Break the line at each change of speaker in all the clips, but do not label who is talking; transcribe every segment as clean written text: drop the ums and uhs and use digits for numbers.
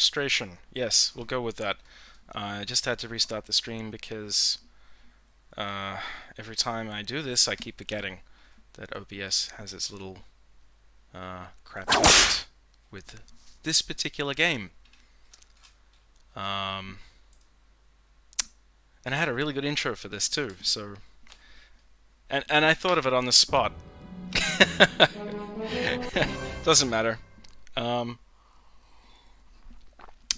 Frustration. Yes, we'll go with that. I just had to restart the stream because uh, every time I do this, I keep forgetting that OBS has its little crap test with this particular game. Um, and I had a really good intro for this too, so... And I thought of it on the spot. Doesn't matter. Um,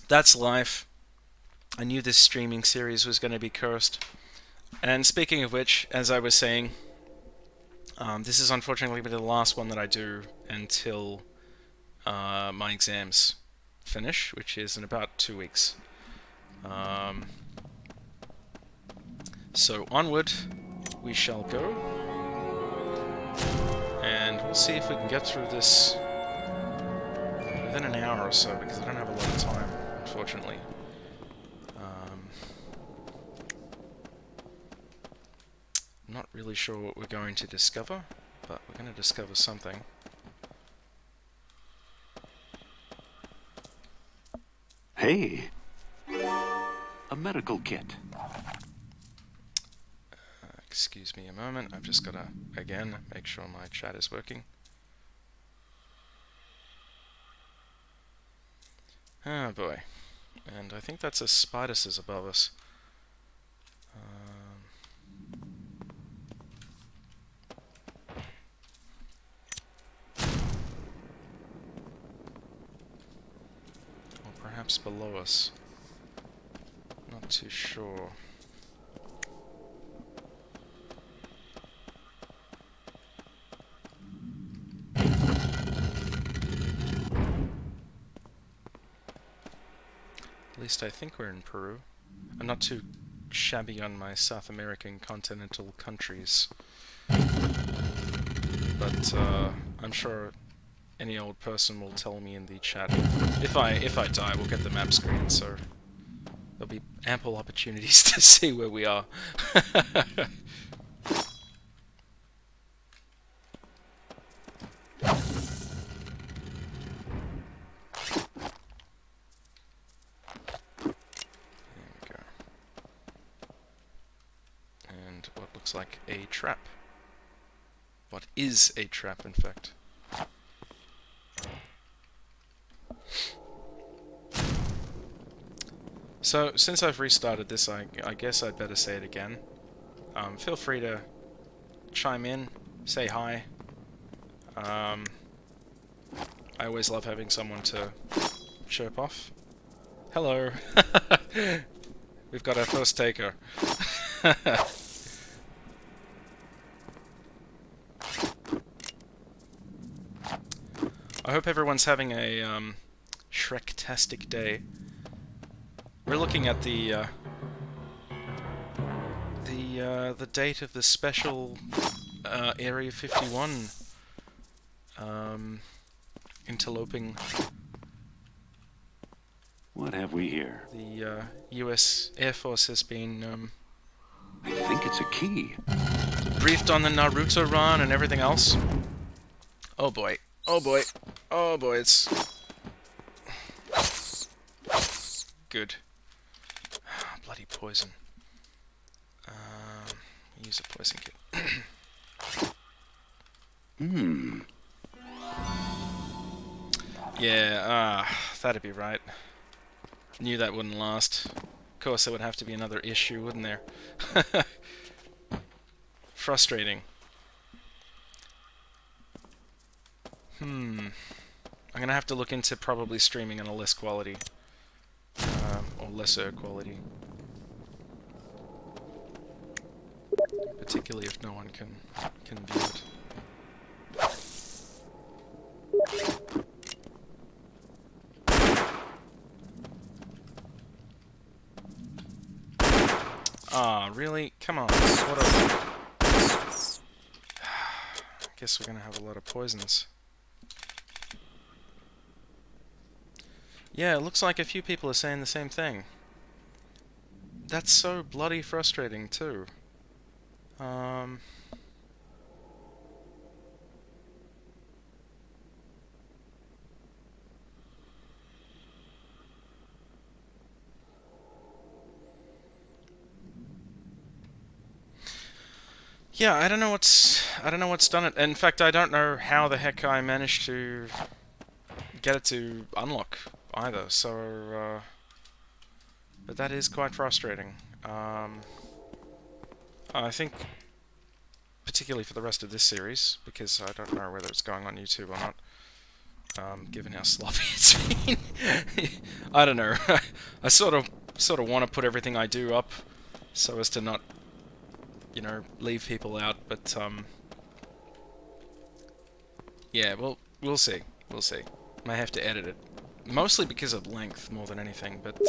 that's life. I knew this streaming series was going to be cursed. And speaking of which, as I was saying, this is unfortunately the last one that I do until my exams finish, which is in about 2 weeks. So onward we shall go, and we'll see if we can get through this within an hour or so, because I don't have a lot of time, unfortunately. I'm not really sure what we're going to discover, but we're going to discover something.
Hey, a medical kit.
Excuse me a moment, I've just got to, again, make sure my chat is working. Oh boy. And I think that's a Spider's above us. Or perhaps below us. Not too sure. At least I think we're in Peru. I'm not too shabby on my South American continental countries. But I'm sure any old person will tell me in the chat. If I die, we'll get the map screen, so there'll be ample opportunities to see where we are. What looks like a trap. What is a trap, in fact? So, since I've restarted this, I guess I'd better say it again. Feel free to chime in, say hi. I always love having someone to chirp off. Hello! We've got our first taker. I hope everyone's having a Shrek-tastic day. We're looking at the date of the special Area 51 interloping.
What have we here?
The U.S. Air Force has been
I think it's a key.
briefed on the Naruto run and everything else. Oh boy. Oh boy. Oh boy, it's... good. Bloody poison. Use a poison kit. Yeah, that'd be right. Knew that wouldn't last. Of course, there would have to be another issue, wouldn't there? Frustrating. I'm gonna have to look into probably streaming on a less quality. Or lesser quality. Particularly if no one can view it. Ah, really? Come on. What a... Guess we're gonna have a lot of poisons. Yeah, it looks like a few people are saying the same thing. That's so bloody frustrating, too. Yeah, I don't know what's done it. In fact, I don't know how the heck I managed to get it to unlock either. So, but that is quite frustrating. I think particularly for the rest of this series, because I don't know whether it's going on YouTube or not, given how sloppy it's been. I don't know. I sort of want to put everything I do up so as to not, leave people out. But yeah, we'll see. We'll see. May have to edit it, mostly because of length more than anything. But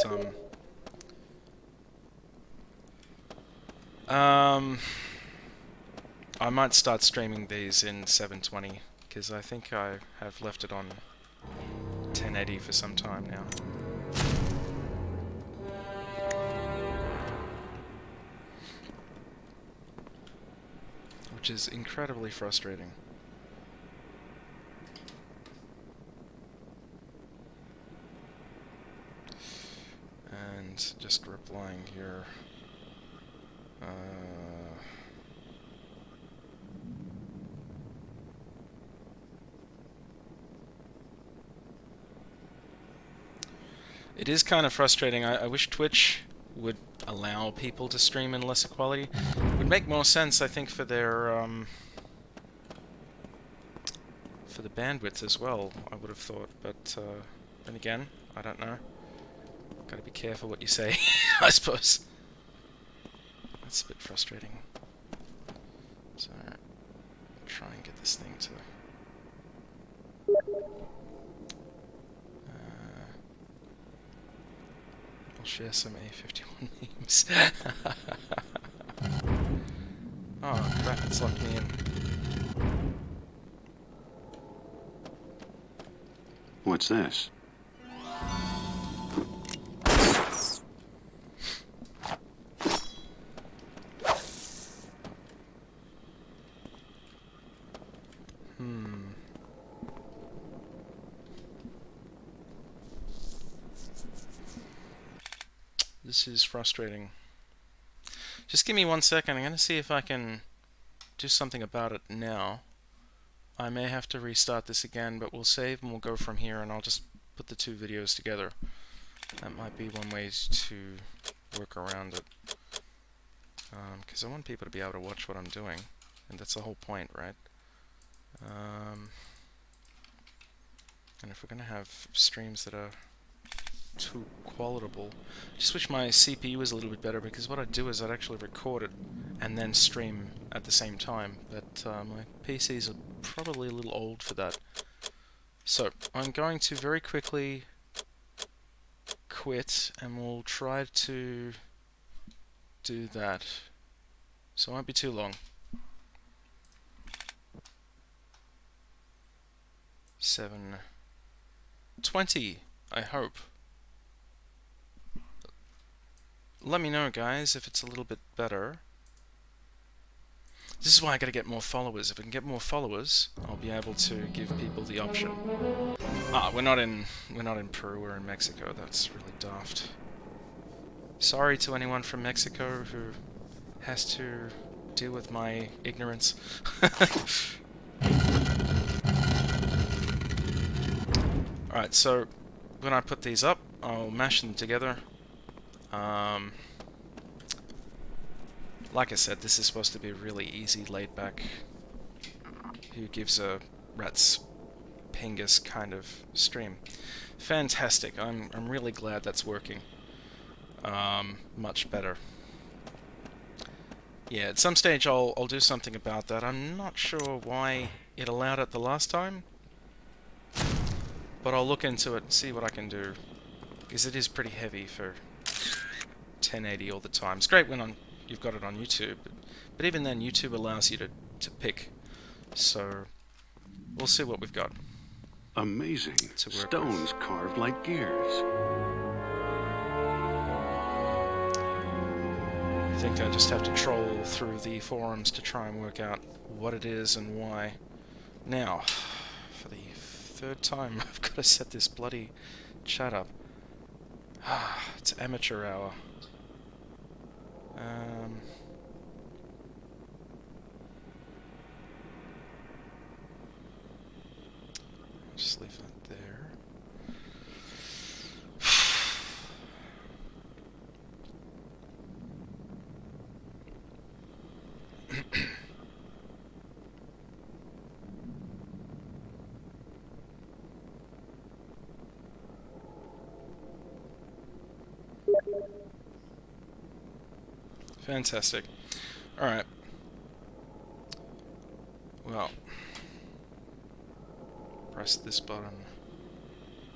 I might start streaming these in 720 because I think I have left it on 1080 for some time now. Which is incredibly frustrating. And just replying here. It is kind of frustrating. I wish Twitch would allow people to stream in lesser quality. It would make more sense, I think, for their for the bandwidth as well, I would have thought. But then again, I don't know. Gotta be careful what you say, I suppose. That's a bit frustrating. So, try and get this thing to... I'll share some A51 memes. Oh crap, it's locked me in.
What's this?
This is frustrating. Just give me 1 second. I'm going to see if I can do something about it now. I may have to restart this again, but we'll save and we'll go from here, and I'll just put the two videos together. That might be one way to work around it. Because I want people to be able to watch what I'm doing, and that's the whole point, right? And if we're going to have streams that are too qualitable, just wish my CPU was a little bit better, because what I'd do is I'd actually record it and then stream at the same time, but my PCs are probably a little old for that. So I'm going to very quickly quit, and we'll try to do that. So it won't be too long. 7:20, I hope. Let me know, guys, if it's a little bit better. This is why I gotta get more followers. If I can get more followers, I'll be able to give people the option. We're not in Peru, we're in Mexico. That's really daft. Sorry to anyone from Mexico who has to deal with my ignorance. Alright, so when I put these up, I'll mash them together. Like I said, this is supposed to be a really easy, laid-back, who gives a rat's pingus kind of stream. Fantastic. I'm really glad that's working. Much better. Yeah, at some stage I'll do something about that. I'm not sure why it allowed it the last time, but I'll look into it and see what I can do, because it is pretty heavy for 1080 all the time. It's great when you've got it on YouTube, but even then YouTube allows you to pick. So we'll see what we've got.
Amazing. Stones carved like gears.
I think I just have to troll through the forums to try and work out what it is and why. Now, for the third time, I've got to set this bloody chat up. It's amateur hour. Fantastic. Alright. Well. Press this button.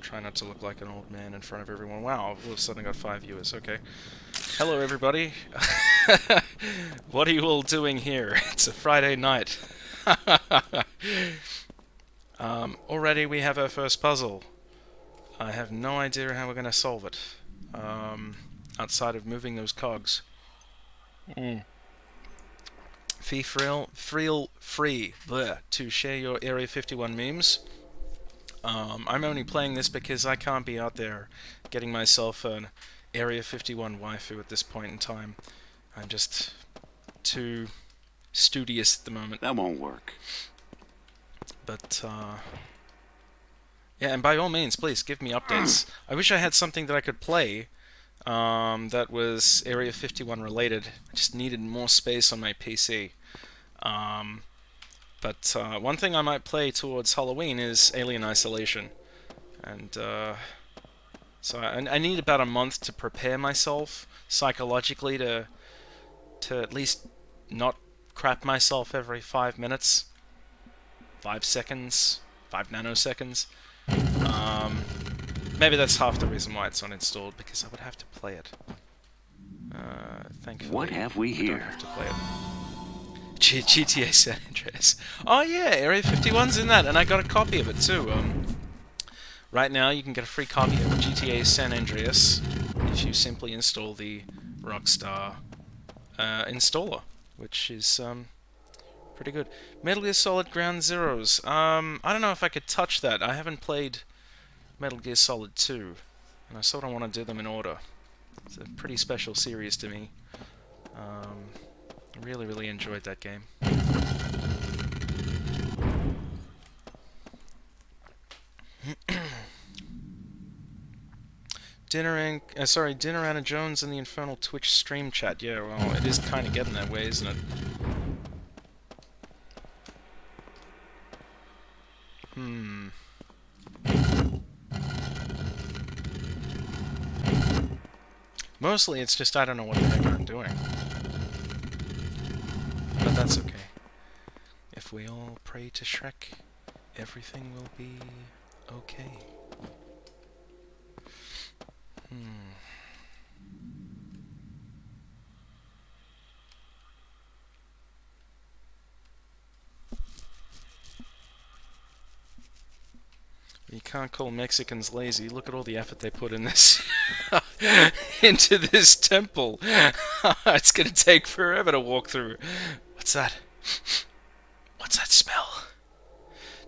Try not to look like an old man in front of everyone. Wow, all of a sudden I got 5 viewers. Okay. Hello, everybody. What are you all doing here? It's a Friday night. Already we have our first puzzle. I have no idea how we're going to solve it. Outside of moving those cogs. Feel free to share your Area 51 memes. I'm only playing this because I can't be out there getting myself an Area 51 waifu at this point in time. I'm just too studious at the moment.
That won't work.
But, yeah, and by all means, please give me updates. I wish I had something that I could play that was Area 51 related. I just needed more space on my PC. But one thing I might play towards Halloween is Alien Isolation. And so I need about a month to prepare myself psychologically to at least not crap myself every 5 minutes. 5 seconds, 5 nanoseconds. Maybe that's half the reason why it's not installed, because I would have to play it. Thankfully,
what have we here?
I don't have to play it. GTA San Andreas. Oh yeah, Area 51's in that, and I got a copy of it too. Right now, you can get a free copy of GTA San Andreas if you simply install the Rockstar installer, which is pretty good. Metal Gear Solid Ground Zeroes. I don't know if I could touch that. I haven't played Metal Gear Solid 2, and I sort of want to do them in order. It's a pretty special series to me. I really enjoyed that game. Dinnerinc Jones in the Infernal Twitch stream chat. Yeah, well, it is kind of getting that way, isn't it? Mostly it's just I don't know what the heck I'm doing. But that's okay. If we all pray to Shrek, everything will be okay. You can't call Mexicans lazy. Look at all the effort they put in this into this temple. It's gonna take forever to walk through. What's that? What's that smell?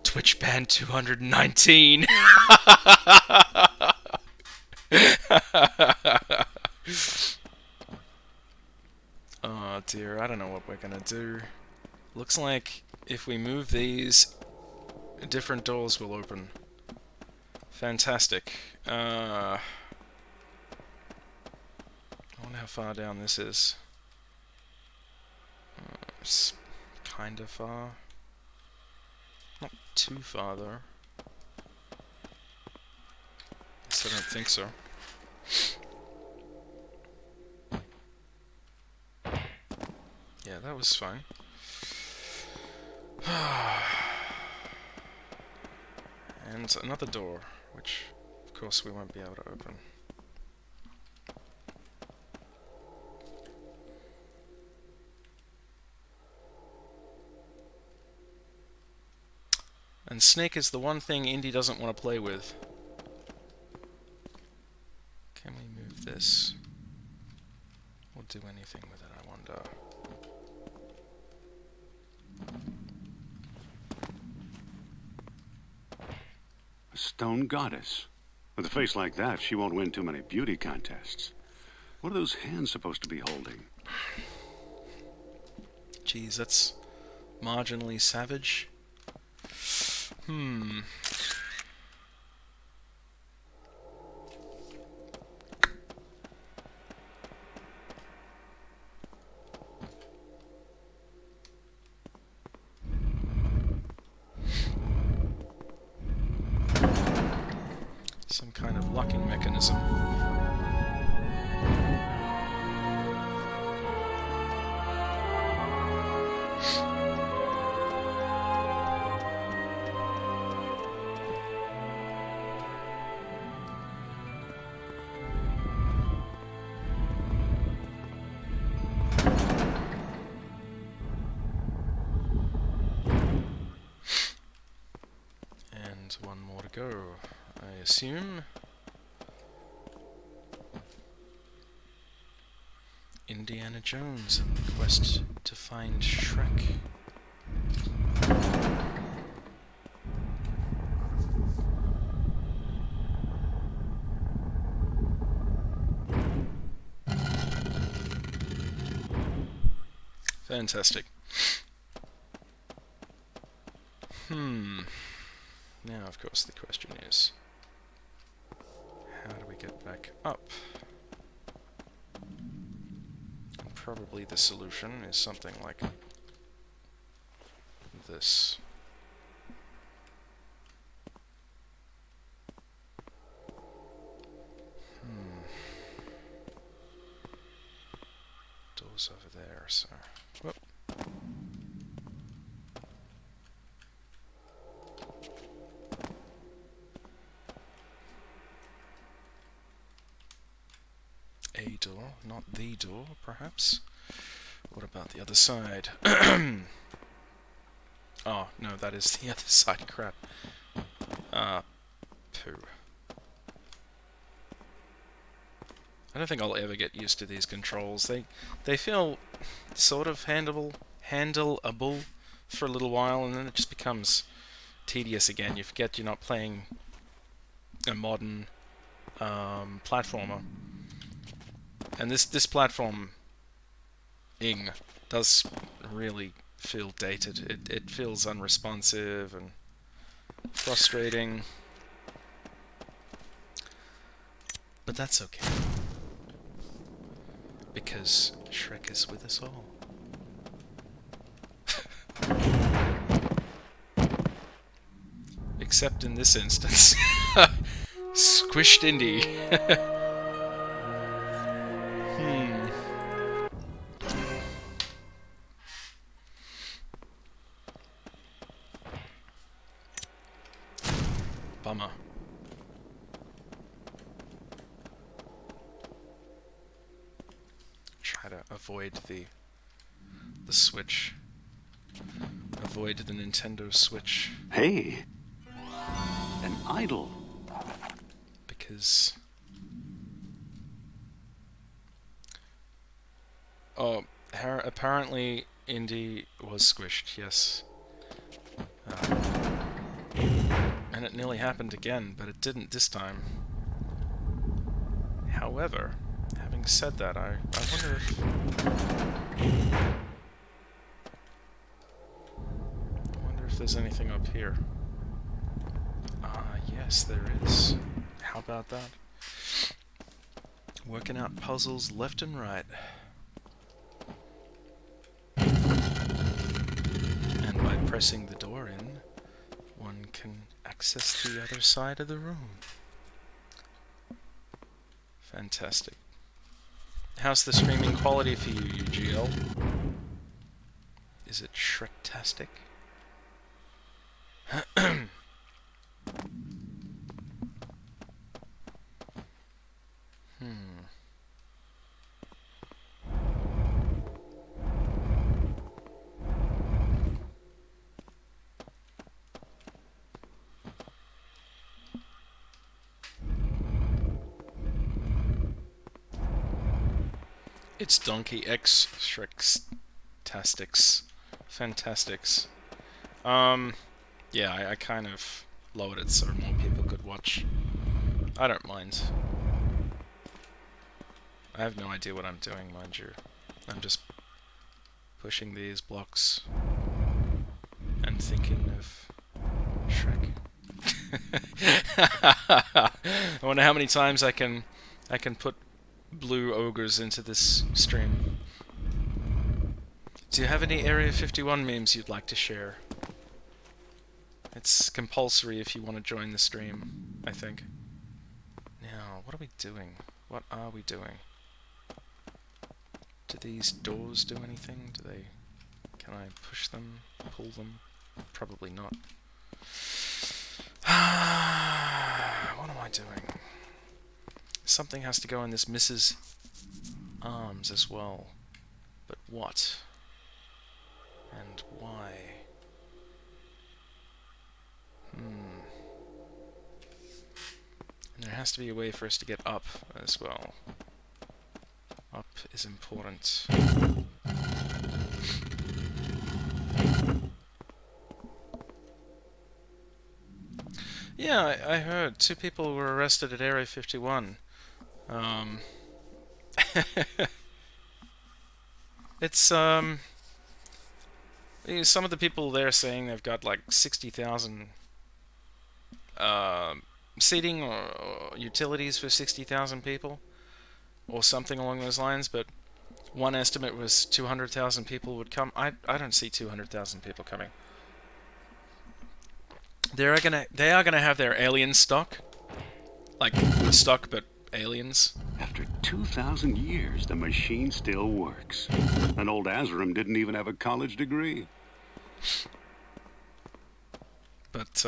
Twitch ban 219. Oh dear, I don't know what we're gonna do. Looks like if we move these, different doors will open. Fantastic. I wonder how far down this is. It's kinda far. Not too far though. Guess I don't think so. Yeah, that was fine. And another door, which of course we won't be able to open. And Snake is the one thing Indy doesn't want to play with. Can we move this? Or do anything with it, I wonder.
A stone goddess. With a face like that, she won't win too many beauty contests. What are those hands supposed to be holding?
Geez, that's marginally savage. Some kind of locking mechanism. go, I assume. Indiana Jones and the quest to find Shrek. Fantastic. Now, of course, the question is, how do we get back up? And probably the solution is something like this. Door's over there, so... Whoop. A door, not the door, perhaps? What about the other side? Oh, no, that is the other side, crap. Poo. I don't think I'll ever get used to these controls. They feel sort of handleable for a little while, and then it just becomes tedious again. You forget you're not playing a modern platformer. And this platforming does really feel dated. It feels unresponsive and frustrating. But that's okay. Because Shrek is with us all. Except in this instance. Squished Indy. Bummer. Try to avoid the Switch. Avoid the Nintendo Switch.
Hey, an idol.
Because... Oh, apparently Indy was squished, yes. And it nearly happened again, but it didn't this time. However, having said that, I wonder if there's anything up here. Ah, yes, there is. How about that? Working out puzzles left and right. And by pressing the door in, one can access the other side of the room. Fantastic. How's the streaming quality for you, UGL? Is it Shrek-tastic? It's Donkey X Shrek-tastics. Fantastics. Yeah, I kind of lowered it so more people could watch. I don't mind. I have no idea what I'm doing, mind you. I'm just pushing these blocks and thinking of Shrek. I wonder how many times I can put blue ogres into this stream. Do you have any Area 51 memes you'd like to share? It's compulsory if you want to join the stream, I think. Now, what are we doing? What are we doing? Do these doors do anything? Do they... Can I push them? Pull them? Probably not. What am I doing? Something has to go in this Mrs. Arms as well. But what? And why? There has to be a way for us to get up as well. Up is important. Yeah, I heard 2 people were arrested at Area 51. It's, some of the people there saying they've got like 60,000 seating or utilities for 60,000 people, or something along those lines, but one estimate was 200,000 people would come. I don't see 200,000 people coming. They are gonna have their alien stock, like Woodstock, but aliens.
After 2,000 years, the machine still works. And old Azerim didn't even have a college degree.
But,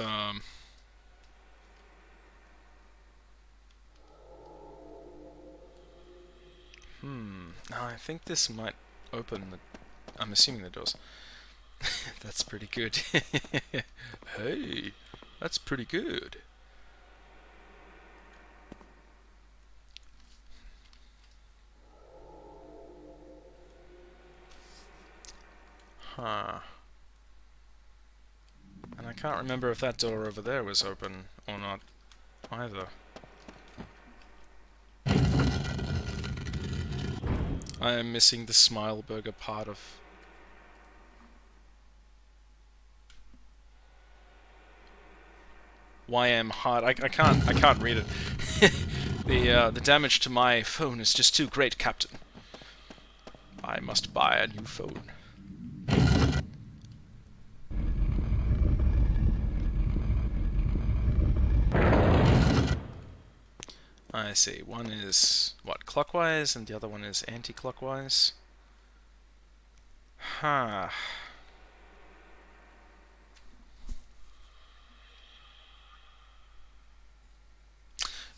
now I think this might open the... I'm assuming the doors. That's pretty good. Hey, that's pretty good. Huh. And I can't remember if that door over there was open or not either. I am missing the Smile Burger part of... YM hard. I can't read it. The damage to my phone is just too great, Captain. I must buy a new phone. I see. One is, what, clockwise, and the other one is anti-clockwise? Huh.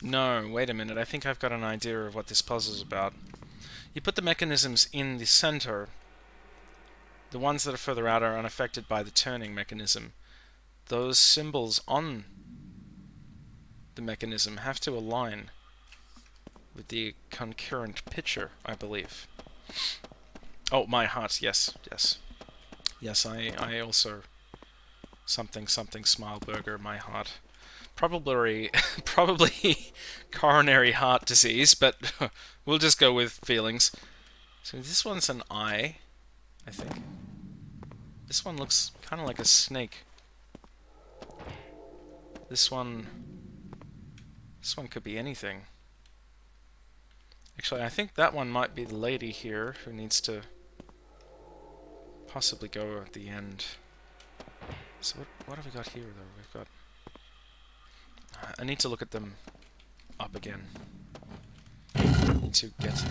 No, wait a minute. I think I've got an idea of what this puzzle's about. You put the mechanisms in the center. The ones that are further out are unaffected by the turning mechanism. Those symbols on the mechanism have to align with the concurrent picture, I believe. Oh, my heart, yes, yes. Yes, I also... Something Smile Burger, my heart. Probably coronary heart disease, but we'll just go with feelings. So this one's an eye, I think. This one looks kind of like a snake. This one could be anything. Actually, I think that one might be the lady here who needs to possibly go at the end. So what have we got here, though? We've got... I need to look at them up again. Need to get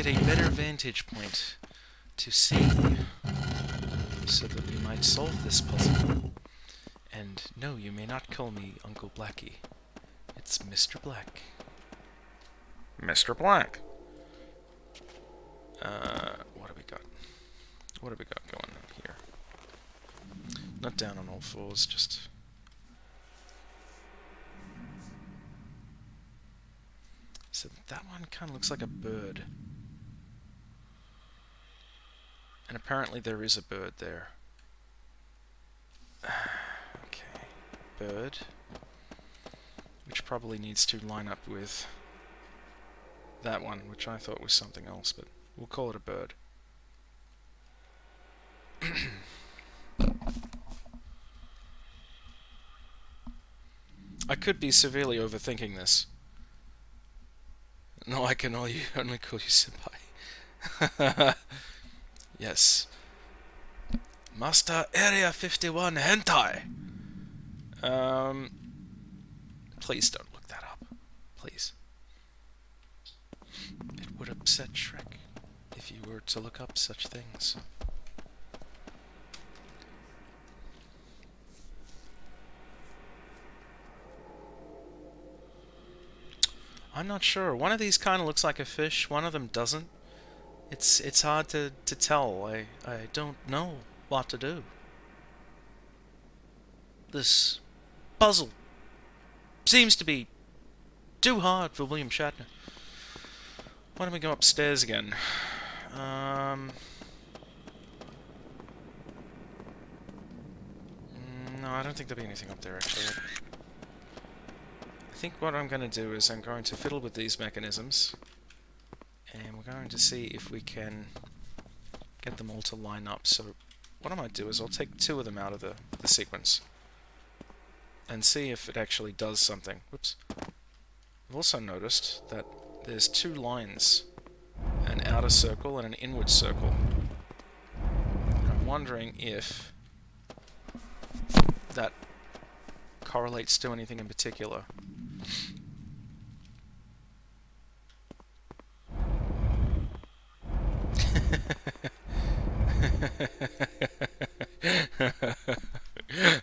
a better vantage point to see, so that we might solve this puzzle. And no, you may not call me Uncle Blackie. It's Mr. Black. Mr. Black. What have we got? What have we got going on here? Not down on all fours, just... So that one kind of looks like a bird. And apparently there is a bird there. Okay. Bird. Which probably needs to line up with that one, which I thought was something else, but we'll call it a bird. I could be severely overthinking this. No, I can only call you senpai. Yes. Master Area 51 Hentai! Please don't look that up. Please. It would upset Shrek if you were to look up such things. I'm not sure. One of these kind of looks like a fish, one of them doesn't. It's hard to tell. I don't know what to do. This puzzle seems to be too hard for William Shatner. Why don't we go upstairs again? No, I don't think there'll be anything up there, actually. I think what I'm going to do is I'm going to fiddle with these mechanisms, and we're going to see if we can get them all to line up. So what I might do is I'll take 2 of them out of the sequence and see if it actually does something. Whoops. I've also noticed that there's 2 lines, an outer circle and an inward circle. And I'm wondering if that correlates to anything in particular.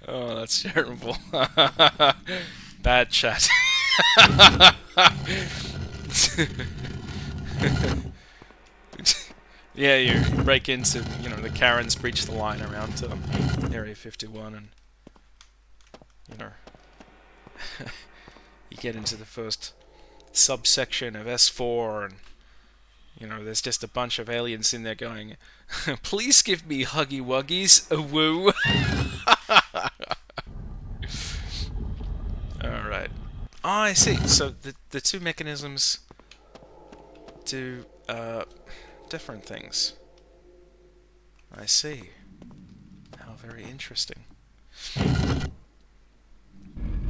Oh, that's terrible. Bad chat. Yeah, you break into, the Karens breach the line around Area 51 and, you get into the first subsection of S4 and, there's just a bunch of aliens in there going, please give me huggy wuggies, woo. Alright. Oh, I see. So the 2 mechanisms do different things. I see. How very interesting.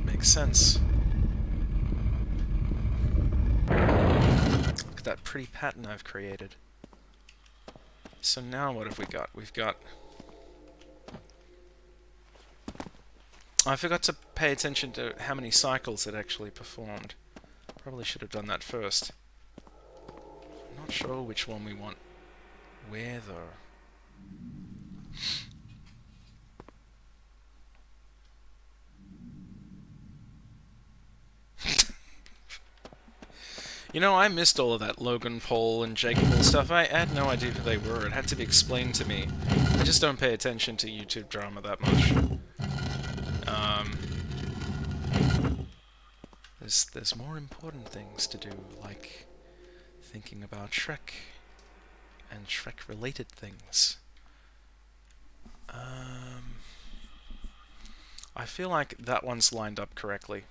Makes sense. Look at that pretty pattern I've created. So now what have we got? We've got... I forgot to pay attention to how many cycles it actually performed. Probably should have done that first. I'm not sure which one we want. Where though? I missed all of that Logan Paul and Jake Paul stuff. I had no idea who they were. It had to be explained to me. I just don't pay attention to YouTube drama that much. There's more important things to do, like thinking about Shrek and Shrek-related things. I feel like that one's lined up correctly.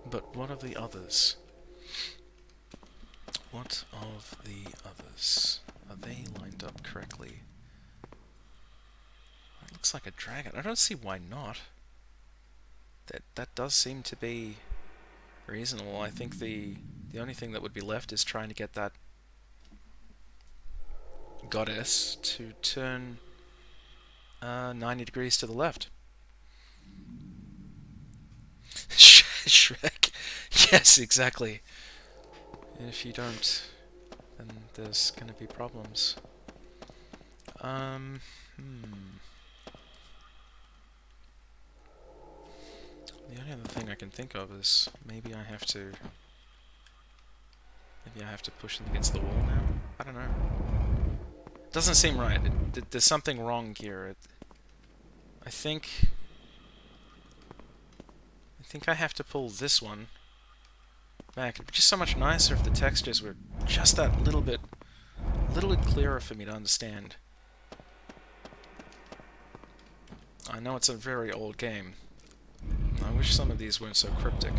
But what of the others? What of the others? Are they lined up correctly? It looks like a dragon. I don't see why not. That does seem to be reasonable. I think the only thing that would be left is trying to get that goddess to turn 90 degrees to the left. Shrek. Yes, exactly. And if you don't, then there's going to be problems. The only other thing I can think of is maybe I have to push them against the wall now. I don't know. Doesn't seem right. There's something wrong here. I think I have to pull this one back. It'd be just so much nicer if the textures were just that little bit clearer for me to understand. I know it's a very old game. I wish some of these weren't so cryptic.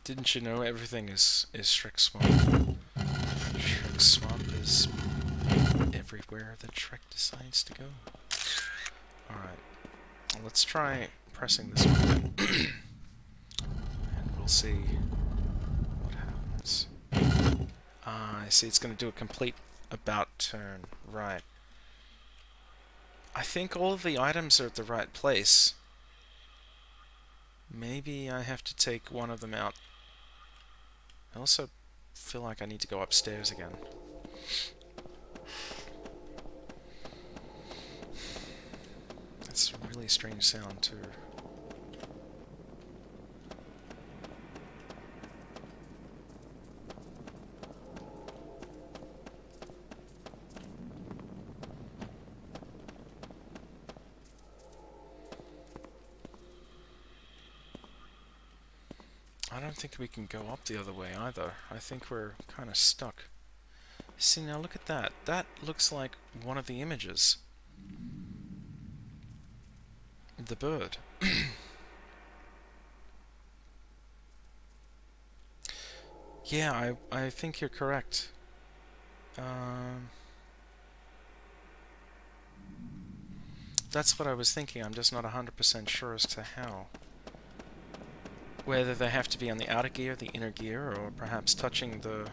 Didn't you know everything is Shrek Swamp? Shrek Swamp is everywhere that Shrek decides to go. Alright, let's try pressing this one again. And we'll see what happens. I see it's going to do a complete about turn. Right. I think all of the items are at the right place. Maybe I have to take one of them out. I also feel like I need to go upstairs again. That's a really strange sound too. I don't think we can go up the other way either. I think we're kind of stuck. See, now look at that. That looks like one of the images. The bird. Yeah, I think you're correct. That's what I was thinking. I'm just not 100% sure as to how. Whether they have to be on the outer gear, the inner gear, or perhaps touching the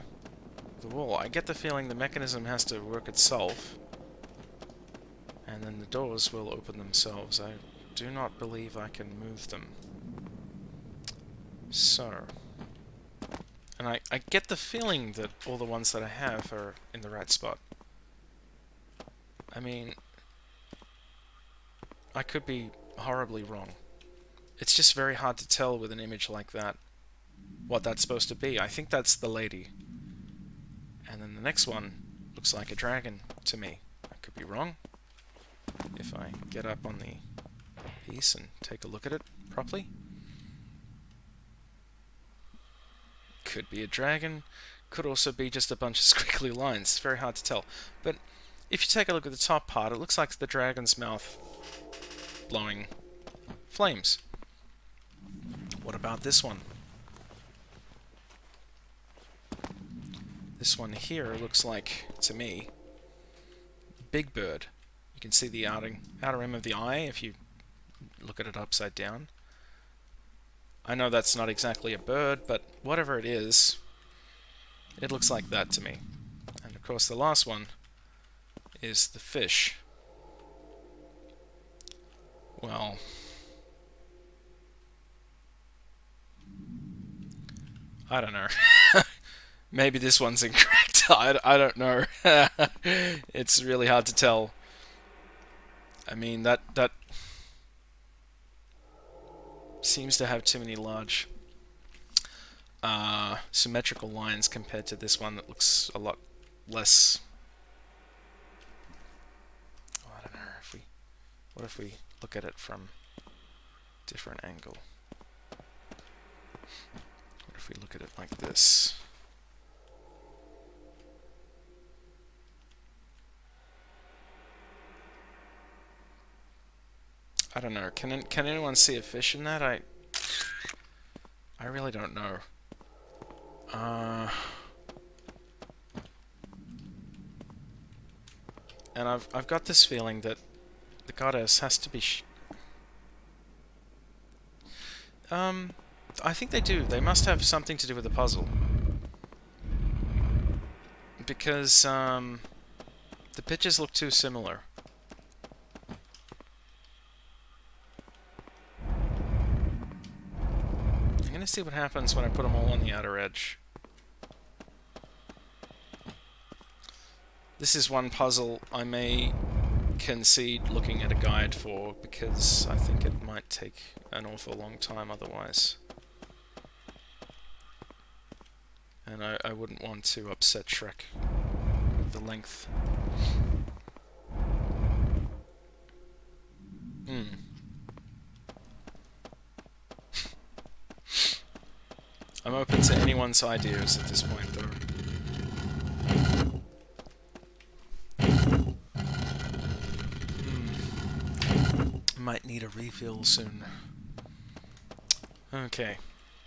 wall. I get the feeling the mechanism has to work itself, and then the doors will open themselves. I do not believe I can move them. So... And I get the feeling that all the ones that I have are in the right spot. I mean, I could be horribly wrong. It's just very hard to tell with an image like that what that's supposed to be. I think that's the lady. And then the next one looks like a dragon to me. I could be wrong. If I get up on the piece and take a look at it properly. Could be a dragon. Could also be just a bunch of squiggly lines. It's very hard to tell. But if you take a look at the top part, it looks like the dragon's mouth blowing flames. What about this one? This one here looks like, to me, big bird. You can see the outer rim of the eye if you look at it upside down. I know that's not exactly a bird, but whatever it is, it looks like that to me. And of course the last one is the fish. Well... I don't know. Maybe this one's incorrect. I don't know. It's really hard to tell. I mean, that seems to have too many large symmetrical lines compared to this one that looks a lot less... Oh, I don't know. What if we look at it from a different angle? What if we look at it like this? I don't know. Can anyone see a fish in that? I really don't know. And I've got this feeling that the goddess has to be I think they do. They must have something to do with the puzzle. Because the pictures look too similar. I'm gonna see what happens when I put them all on the outer edge. This is one puzzle I may concede looking at a guide for, because I think it might take an awful long time otherwise. And I wouldn't want to upset Shrek with the length. I'm open to anyone's ideas at this point, though. Might need a refill soon. Okay.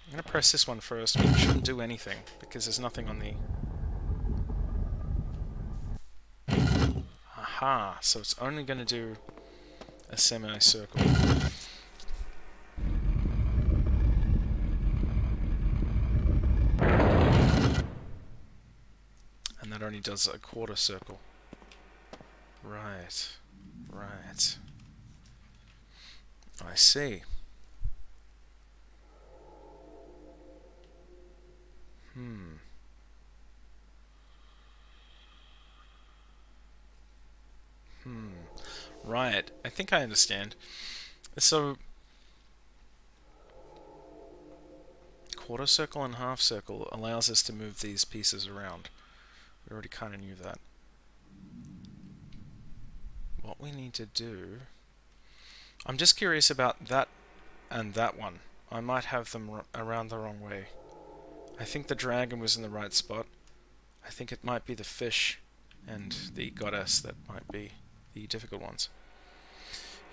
I'm gonna press this one first, but it shouldn't do anything, because there's nothing on the... Aha! So it's only gonna do a semicircle. And that only does a quarter circle. Right. Right. I see. I think I understand. So, quarter circle and half circle allows us to move these pieces around. We already kind of knew that. What we need to do... I'm just curious about that and that one. I might have them around the wrong way. I think the dragon was in the right spot. I think it might be the fish and the goddess that might be the difficult ones.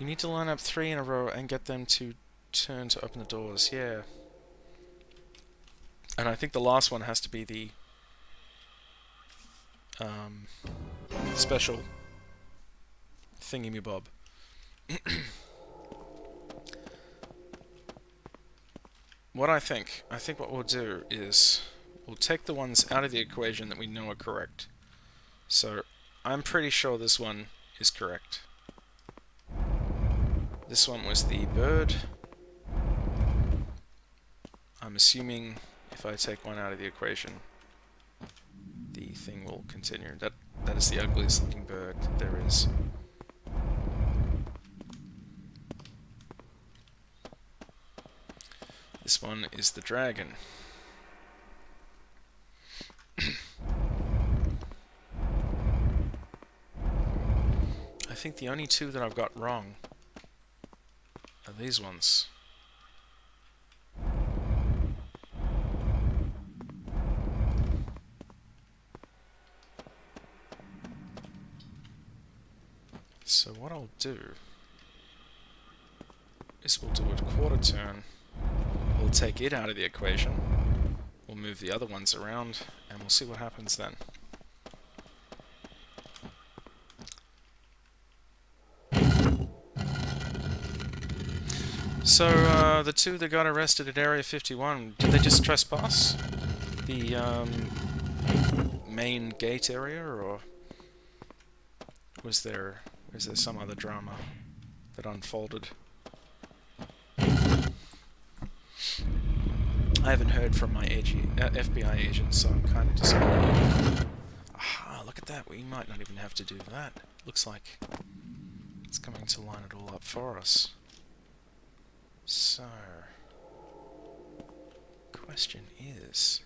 You need to line up 3 in a row and get them to turn to open the doors. Yeah. And I think the last one has to be the special thingy-me-bob. I think what we'll do is we'll take the ones out of the equation that we know are correct. So I'm pretty sure this one is correct. This one was the bird. I'm assuming if I take one out of the equation, the thing will continue. That is the ugliest looking bird there is. This one is the dragon. I think the only 2 that I've got wrong are these ones. So what I'll do is we'll do a quarter turn. We'll take it out of the equation. We'll move the other ones around, and we'll see what happens then. So, the 2 that got arrested at Area 51, did they just trespass the main gate area, or was there some other drama that unfolded? I haven't heard from my FBI agent, so I'm kind of disappointed. Aha, look at that. We might not even have to do that. Looks like it's coming to line it all up for us. So, question is...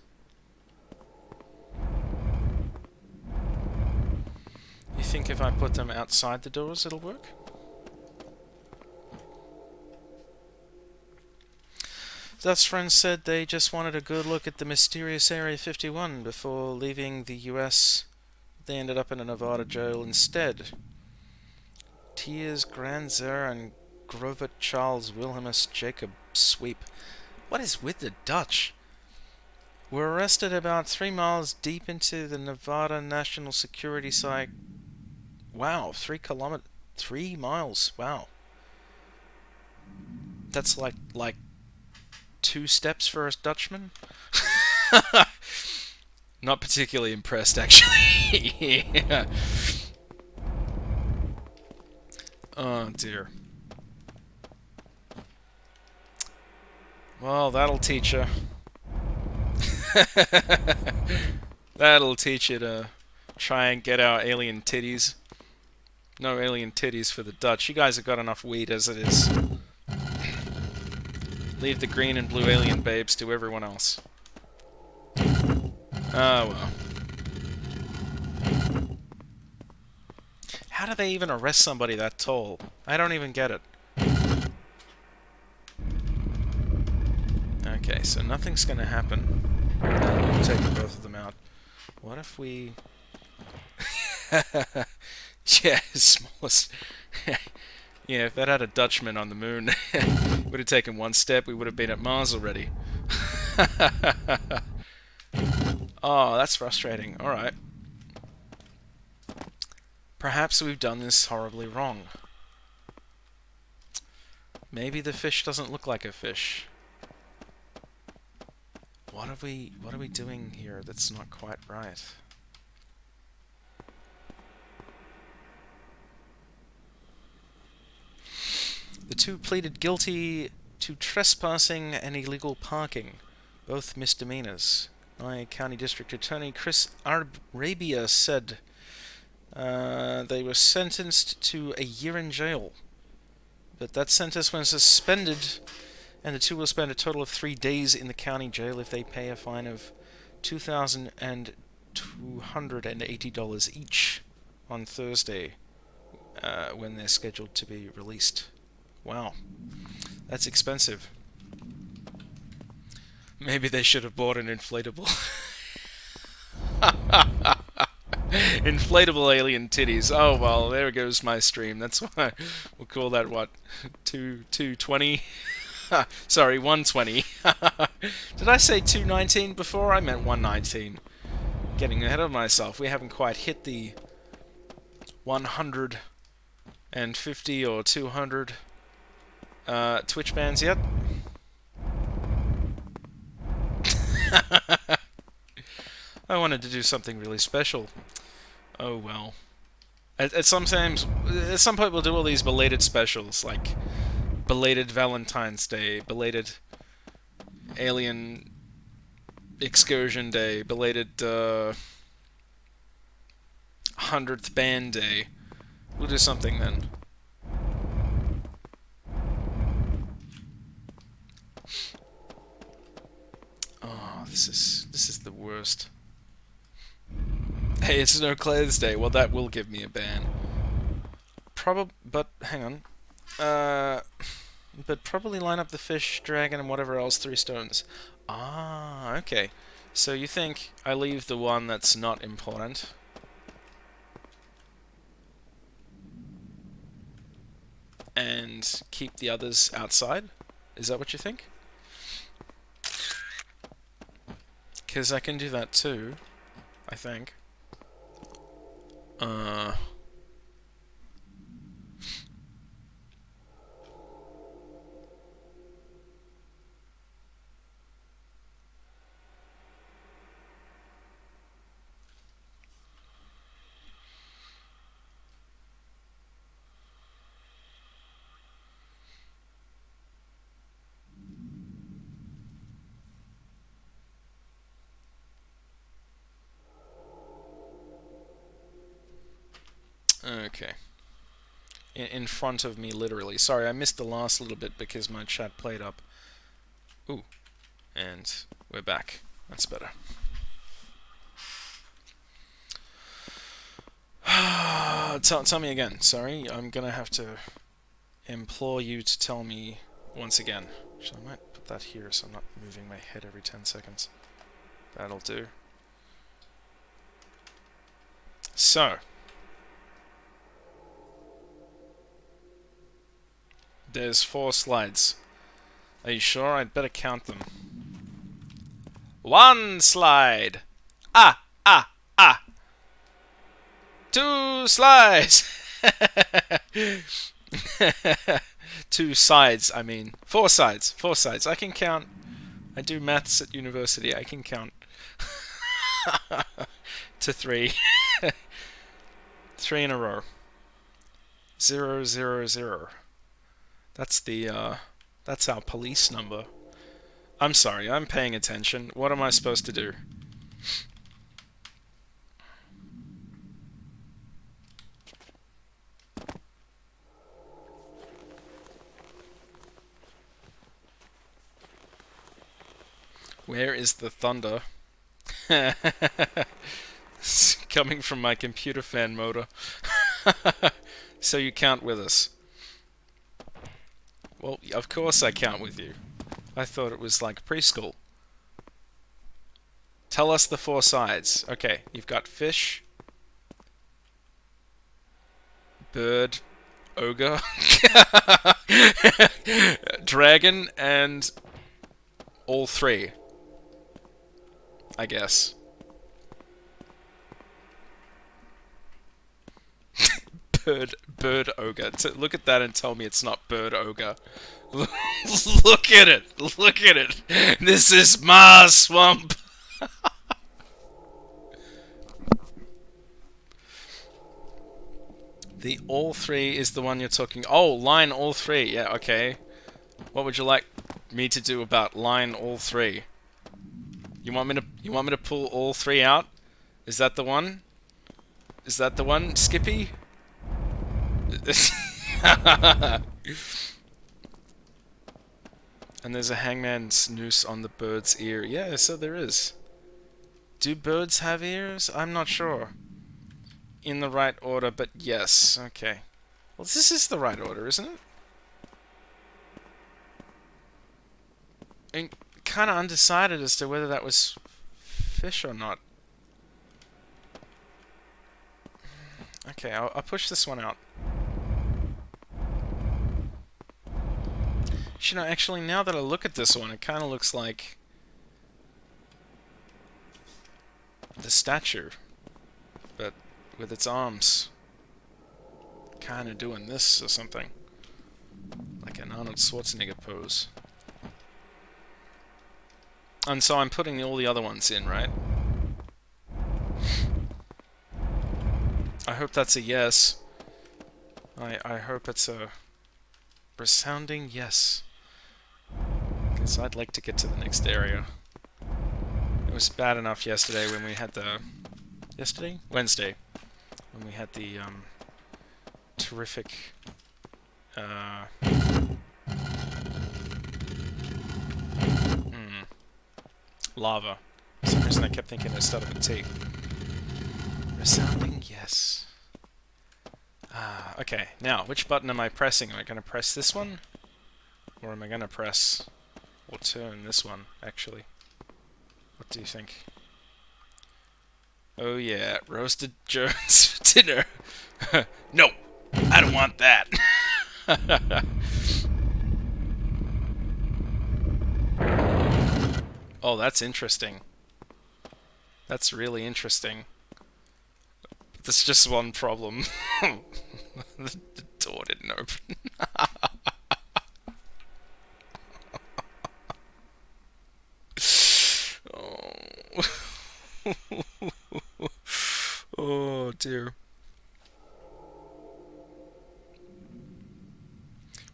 you think if I put them outside the doors it'll work? Thus, friends said they just wanted a good look at the mysterious Area 51 before leaving the US. They ended up in a Nevada jail instead. Tiers Granzer and Grover Charles Wilhelmus Jacob Sweep. What is with the Dutch? Were arrested about 3 miles deep into the Nevada National Security Site. Wow, 3 miles. Wow. That's like 2 steps for a Dutchman? Not particularly impressed, actually. Yeah. Oh, dear. Well, that'll teach you. That'll teach you to try and get our alien titties. No alien titties for the Dutch. You guys have got enough weed as it is. Leave the green and blue alien babes to everyone else. Oh, well. How do they even arrest somebody that tall? I don't even get it. Okay, so nothing's gonna happen. We've taken both of them out. What if we... yeah, smallest... yeah, if that had a Dutchman on the moon, would have taken 1 step, we would have been at Mars already. Oh, that's frustrating. Alright. Perhaps we've done this horribly wrong. Maybe the fish doesn't look like a fish. What are we doing here that's not quite right? The 2 pleaded guilty to trespassing and illegal parking, both misdemeanors. My County District Attorney Chris Arabia said they were sentenced to a year in jail. But that sentence was suspended, and the two will spend a total of 3 days in the county jail if they pay a fine of $2,280 each on Thursday, when they're scheduled to be released. Wow, that's expensive. Maybe they should have bought an inflatable. Inflatable alien titties. Oh well, there goes my stream. That's why we'll call that what, 220. Sorry, 120. Did I say 219 before? I meant 119. Getting ahead of myself. We haven't quite hit the 150 or 200 Twitch bans yet. I wanted to do something really special. Oh well. At some point we'll do all these belated specials, like belated Valentine's Day, belated Alien Excursion Day, belated 100th Band Day. We'll do something then. Oh, this is the worst. Hey, it's No Clothes Day. Well, that will give me a ban. But hang on. But probably line up the fish, dragon, and whatever else 3 stones. Ah, okay. So you think I leave the one that's not important? And keep the others outside? Is that what you think? Because I can do that too, I think. Okay. In front of me, literally. Sorry, I missed the last little bit because my chat played up. Ooh. And we're back. That's better. Tell me again. Sorry, I'm gonna have to implore you to tell me once again. Actually, I might put that here so I'm not moving my head every 10 seconds. That'll do. So. There's 4 slides. Are you sure? I'd better count them. 1 slide! Ah! 2 slides! 2 sides, I mean. 4 sides. 4 sides. I can count. I do maths at university. I can count. To 3. 3 in a row. 0, 0, 0. That's that's our police number. I'm sorry, I'm paying attention. What am I supposed to do? Where is the thunder? It's coming from my computer fan motor. So you count with us. Well, of course I count with you. I thought it was like preschool. Tell us the 4 sides. Okay, you've got fish, bird, ogre, dragon, and all 3. I guess. Bird ogre. Look at that and tell me it's not bird ogre. Look at it. Look at it. This is my swamp. The all 3 is the one you're talking. Oh, line all 3. Yeah, okay. What would you like me to do about line all 3? You want me to pull all 3 out? Is that the one? Is that the one, Skippy? And there's a hangman's noose on the bird's ear. Yeah, so there is. Do birds have ears? I'm not sure. In the right order, but yes. Okay. Well, this is the right order, isn't it? I'm kind of undecided as to whether that was fish or not. Okay, I'll push this one out. You know, actually, now that I look at this one, it kind of looks like the statue, but with its arms kind of doing this or something. Like an Arnold Schwarzenegger pose. And so I'm putting all the other ones in, right? I hope that's a yes. I hope it's a resounding yes. Because I'd like to get to the next area. It was bad enough yesterday when we had the... Yesterday? Wednesday. When we had the, terrific... lava. For some reason I kept thinking it started with T. Resounding yes. Okay. Now, which button am I pressing? Am I going to press this one? Or am I going to press... or turn this one, actually? What do you think? Oh yeah, roasted Jones for dinner. No! I don't want that! Oh, that's interesting. That's really interesting. There's just one problem. The door didn't open. Oh. Oh dear.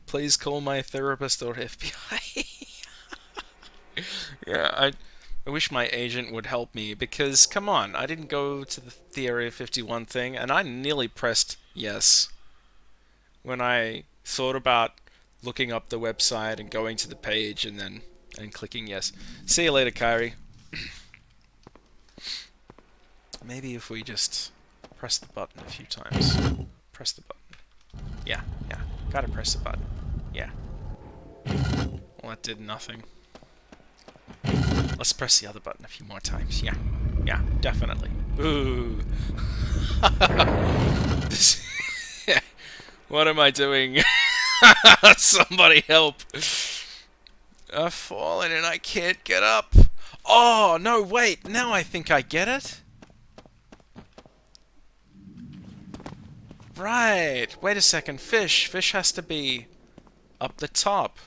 Please call my therapist or FBI. Yeah, I wish my agent would help me because, come on, I didn't go to the Area 51 thing and I nearly pressed yes when I thought about looking up the website and going to the page and clicking yes. See you later, Kyrie. Maybe if we just press the button a few times. Press the button. Yeah, yeah. Gotta press the button. Yeah. Well, that did nothing. Let's press the other button a few more times. Yeah. Yeah, definitely. Ooh. What am I doing? Somebody help. I've fallen and I can't get up. Oh, no, wait. Now I think I get it. Right. Wait a second. Fish. Fish has to be up the top.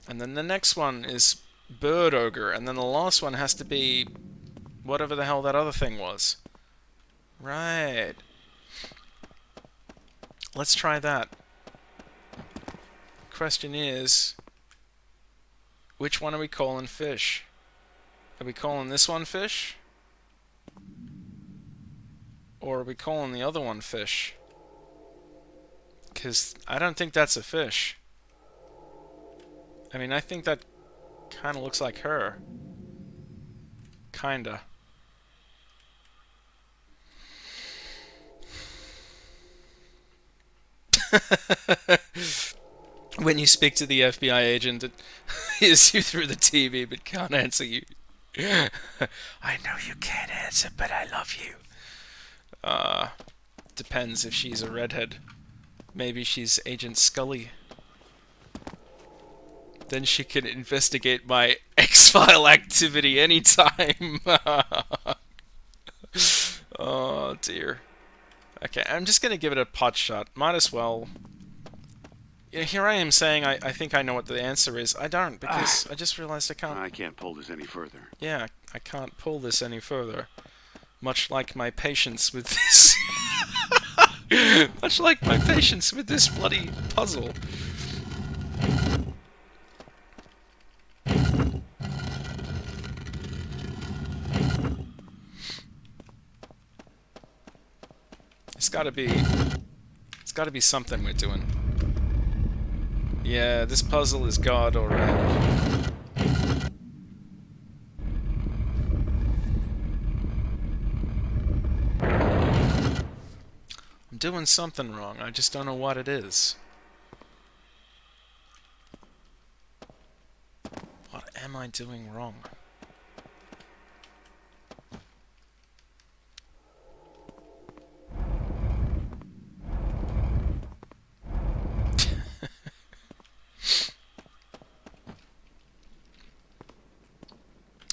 And then the next one is bird ogre. And then the last one has to be whatever the hell that other thing was. Right. Let's try that. Question is, which one are we calling fish? Are we calling this one fish? Or are we calling the other one fish? Because I don't think that's a fish. I mean, I think that kind of looks like her. Kinda. When you speak to the FBI agent, it hears you through the TV but can't answer you. I know you can't answer, but I love you. Depends if she's a redhead. Maybe she's Agent Scully. Then she can investigate my X-File activity anytime. Oh dear. Okay, I'm just gonna give it a pot shot. Might as well. Yeah, here I am saying I think I know what the answer is. I don't, because I just realized I can't...
I can't pull this any further.
Yeah, I can't pull this any further. Much like my patience with this... Much like my patience with this bloody puzzle. It's gotta be something we're doing. Yeah, this puzzle is God or end. I'm doing something wrong, I just don't know what it is. What am I doing wrong?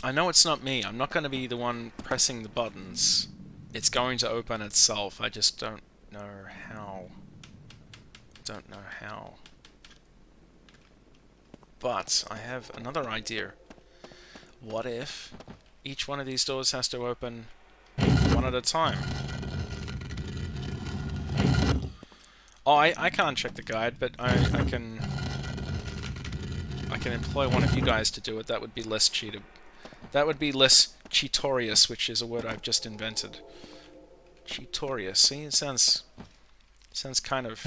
I know it's not me. I'm not going to be the one pressing the buttons. It's going to open itself. I just don't know how. Don't know how. But I have another idea. What if each one of these doors has to open one at a time? Oh, I can't check the guide, but I can employ one of you guys to do it. That would be less cheated. That would be less cheatorious, which is a word I've just invented. Cheatorious. See, it sounds kind of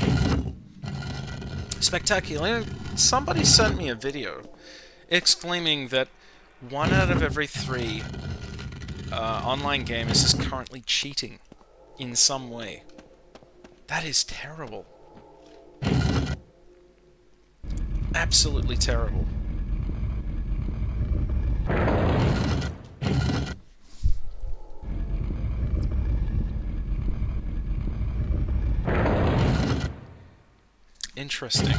spectacular. Somebody sent me a video exclaiming that 1 out of every 3 online gamers is currently cheating in some way. That is terrible. Absolutely terrible. Interesting.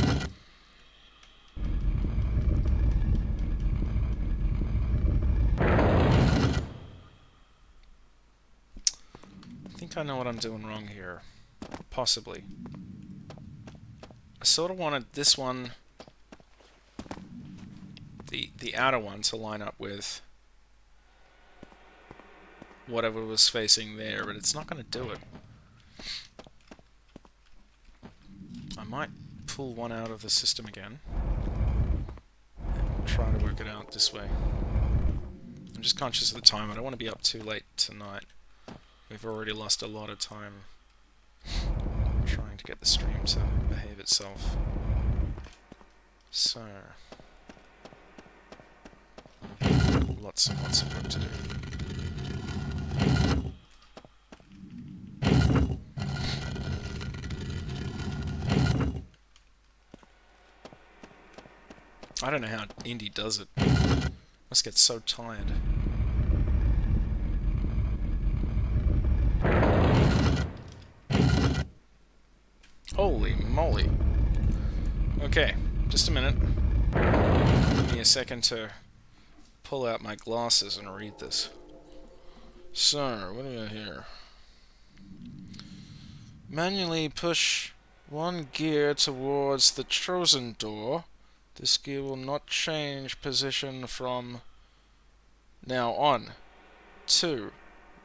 I think I know what I'm doing wrong here. Possibly. I sort of wanted this one, the outer one, to line up with whatever was facing there, but it's not going to do it. I might pull one out of the system again and try to work it out this way. I'm just conscious of the time. I don't want to be up too late tonight. We've already lost a lot of time trying to get the stream to behave itself. So, lots and lots of work to do. I don't know how Indy does it. Must get so tired. Holy moly. Okay, just a minute. Give me a second to pull out my glasses and read this. So, what do we got here? Manually push one gear towards the chosen door. This gear will not change position from now on. 2.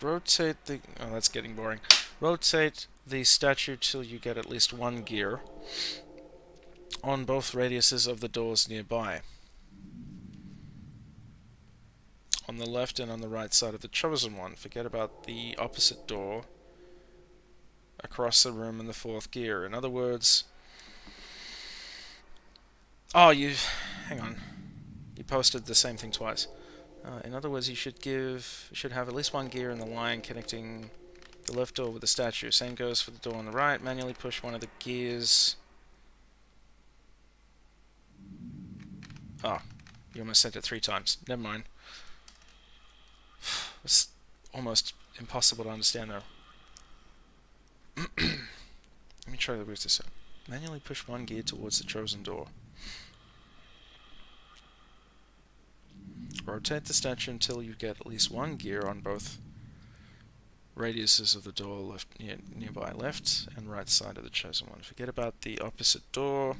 Rotate the... Oh, that's getting boring. Rotate the statue till you get at least 1 gear on both radiuses of the doors nearby. On the left and on the right side of the chosen one. Forget about the opposite door across the room in the 4th gear. In other words... Oh, hang on. You posted the same thing twice. In other words, you should have at least 1 gear in the line connecting the left door with the statue. Same goes for the door on the right. Manually push one of the gears. Oh, you almost said it 3 times. Never mind. It's almost impossible to understand, though. Let me try to work this out. Manually push 1 gear towards the chosen door. Rotate the statue until you get at least 1 gear on both radiuses of the door nearby left and right side of the chosen one. Forget about the opposite door.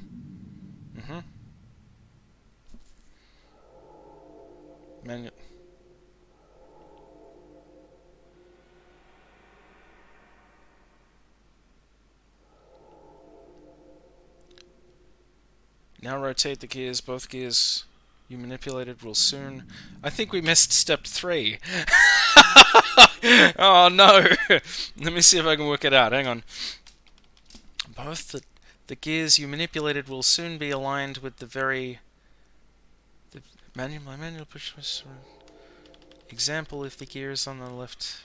Now rotate the gears. Both gears you manipulated will soon... I think we missed step 3. Oh no! Let me see if I can work it out. Hang on. Both The gears you manipulated will soon be aligned with the very... The manual push... Example, if the gears on the left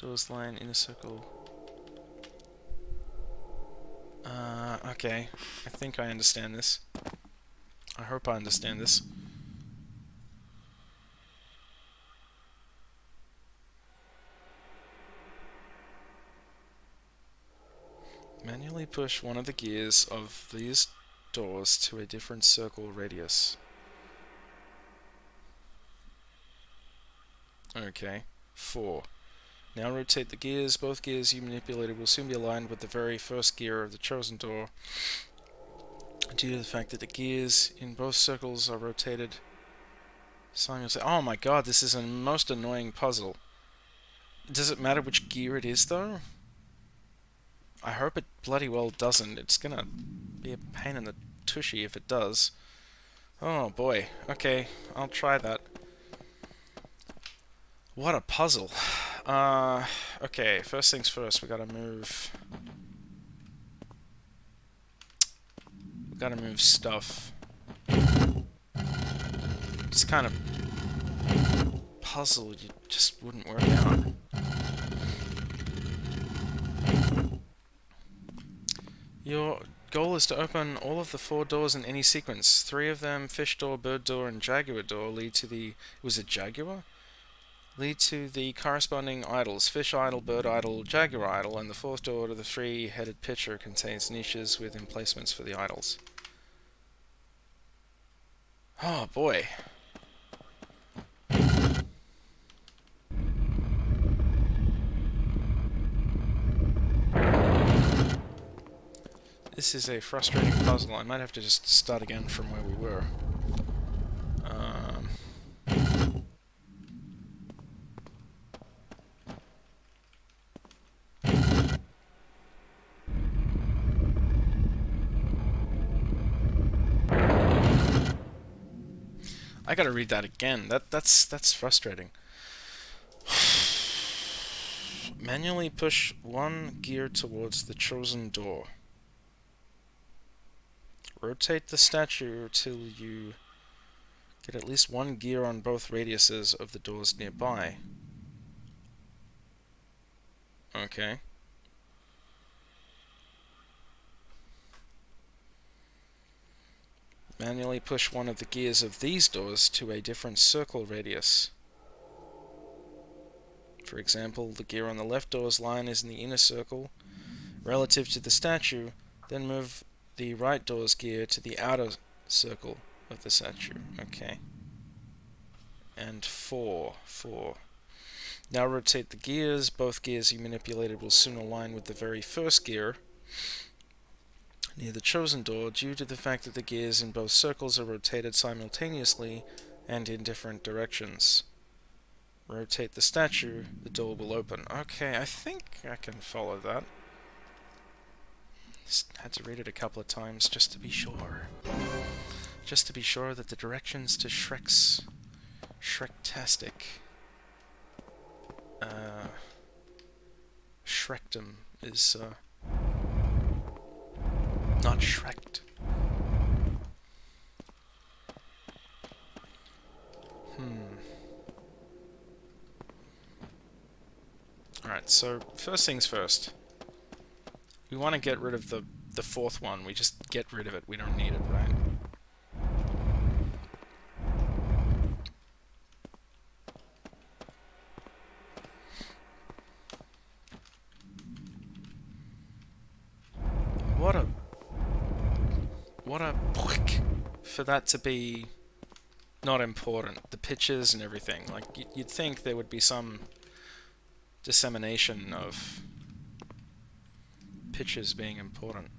doors line in a circle... okay. I think I understand this. I hope I understand this. Manually push one of the gears of these doors to a different circle radius. Okay. 4. Now rotate the gears. Both gears you manipulated will soon be aligned with the very first gear of the chosen door, due to the fact that the gears in both circles are rotated simultaneously. Oh my god, this is a most annoying puzzle. Does it matter which gear it is, though? I hope it bloody well doesn't. It's gonna be a pain in the tushy if it does. Oh boy. Okay, I'll try that. What a puzzle. Okay, first things first, we gotta move... We gotta move stuff. It's kind of puzzle you just wouldn't work out. Your goal is to open all of the 4 doors in any sequence. 3 of them, fish door, bird door, and jaguar door, lead to the... Was it jaguar? Lead to the corresponding idols. Fish idol, bird idol, jaguar idol, and the 4th door to the 3-headed pitcher contains niches with emplacements for the idols. Oh boy. This is a frustrating puzzle. I might have to just start again from where we were. I gotta read that again. That's frustrating. Manually push 1 gear towards the chosen door. Rotate the statue till you get at least 1 gear on both radiuses of the doors nearby. Okay. Manually push 1 of the gears of these doors to a different circle radius. For example, the gear on the left door's line is in the inner circle relative to the statue, then move the right door's gear to the outer circle of the statue. Okay. And 4. Now rotate the gears. Both gears you manipulated will soon align with the very first gear near the chosen door, due to the fact that the gears in both circles are rotated simultaneously and in different directions. Rotate the statue, the door will open. Okay, I think I can follow that. Just had to read it a couple of times just to be sure. Just to be sure that the directions to Shrektastic Shrekdom is not Shrekt. Alright, so first things first. We want to get rid of the 4th one. We just get rid of it. We don't need it, right? What a for that to be not important. The pictures and everything. Like, you'd think there would be some dissemination of pictures being important.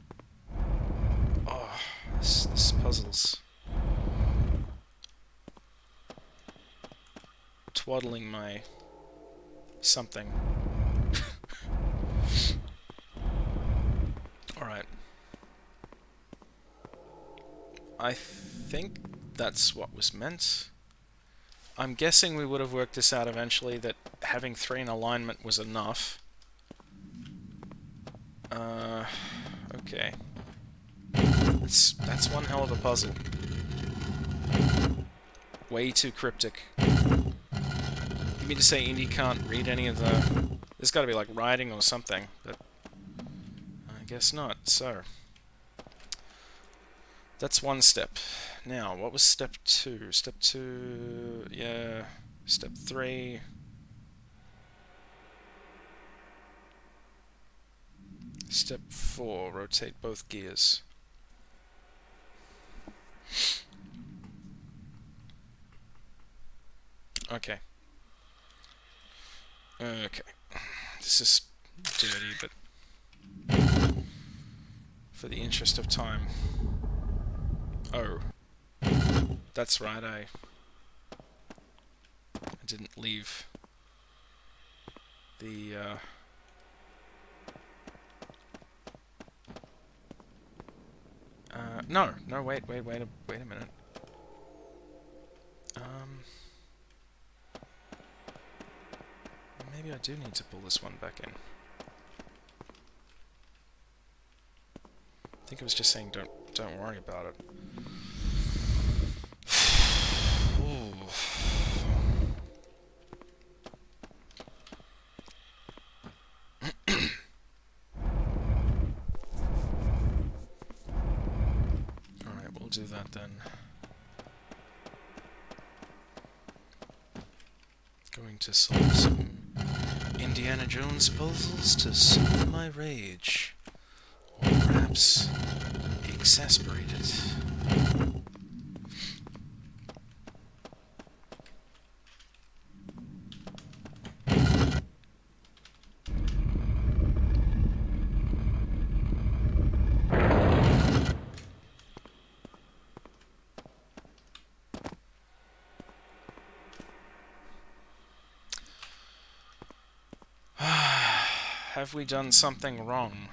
Oh, this puzzle's twaddling my something. Alright. I think that's what was meant. I'm guessing we would have worked this out eventually, that having 3 in alignment was enough. Okay. That's one hell of a puzzle. Way too cryptic. You mean to say Indy can't read any of the... There's got to be like writing or something, but I guess not. So that's one step. Now, what was step 2? Step 2, yeah. Step 3. Step 4, rotate both gears. Okay. Okay. This is dirty, but for the interest of time. Oh. That's right, I didn't leave the, no, wait a minute. Maybe I do need to pull this one back in. I think it was just saying don't worry about it. Ooh. Alright, we'll do that then. Going to solve some Indiana Jones puzzles to soothe my rage. Or perhaps exasperate it. Have we done something wrong?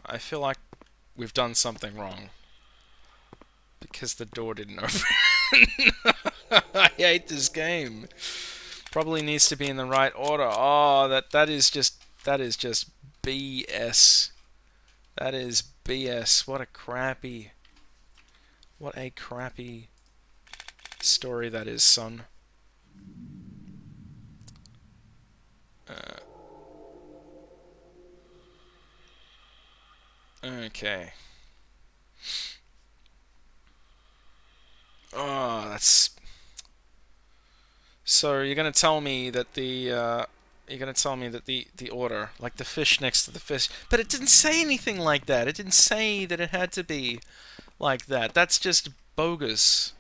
I feel like we've done something wrong. Because the door didn't open. I hate this game. Probably needs to be in the right order. Oh, that is just BS. That is BS. What a crappy story that is, son. Okay. Oh, that's... So you're gonna tell me that the order, like the fish next to the fish, but it didn't say anything like that. It didn't say that it had to be like that. That's just bogus.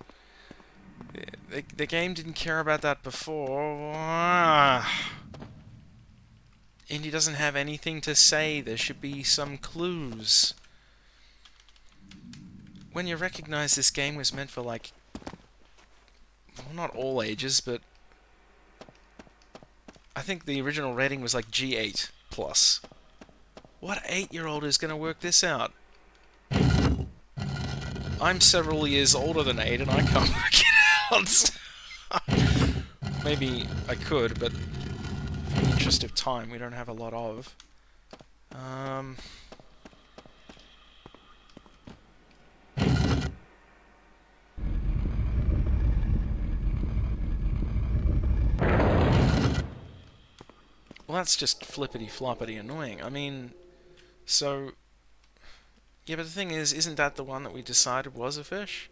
The game didn't care about that before. Indy doesn't have anything to say. There should be some clues. When you recognize this game was meant for, like, well, not all ages, but I think the original rating was like G8 plus. What 8-year-old is going to work this out? I'm several years older than 8 and I can't work it out. Maybe I could, but for the interest of time, we don't have a lot of. Well, that's just flippity-floppity annoying. I mean, so... Yeah, but the thing is, isn't that the one that we decided was a fish?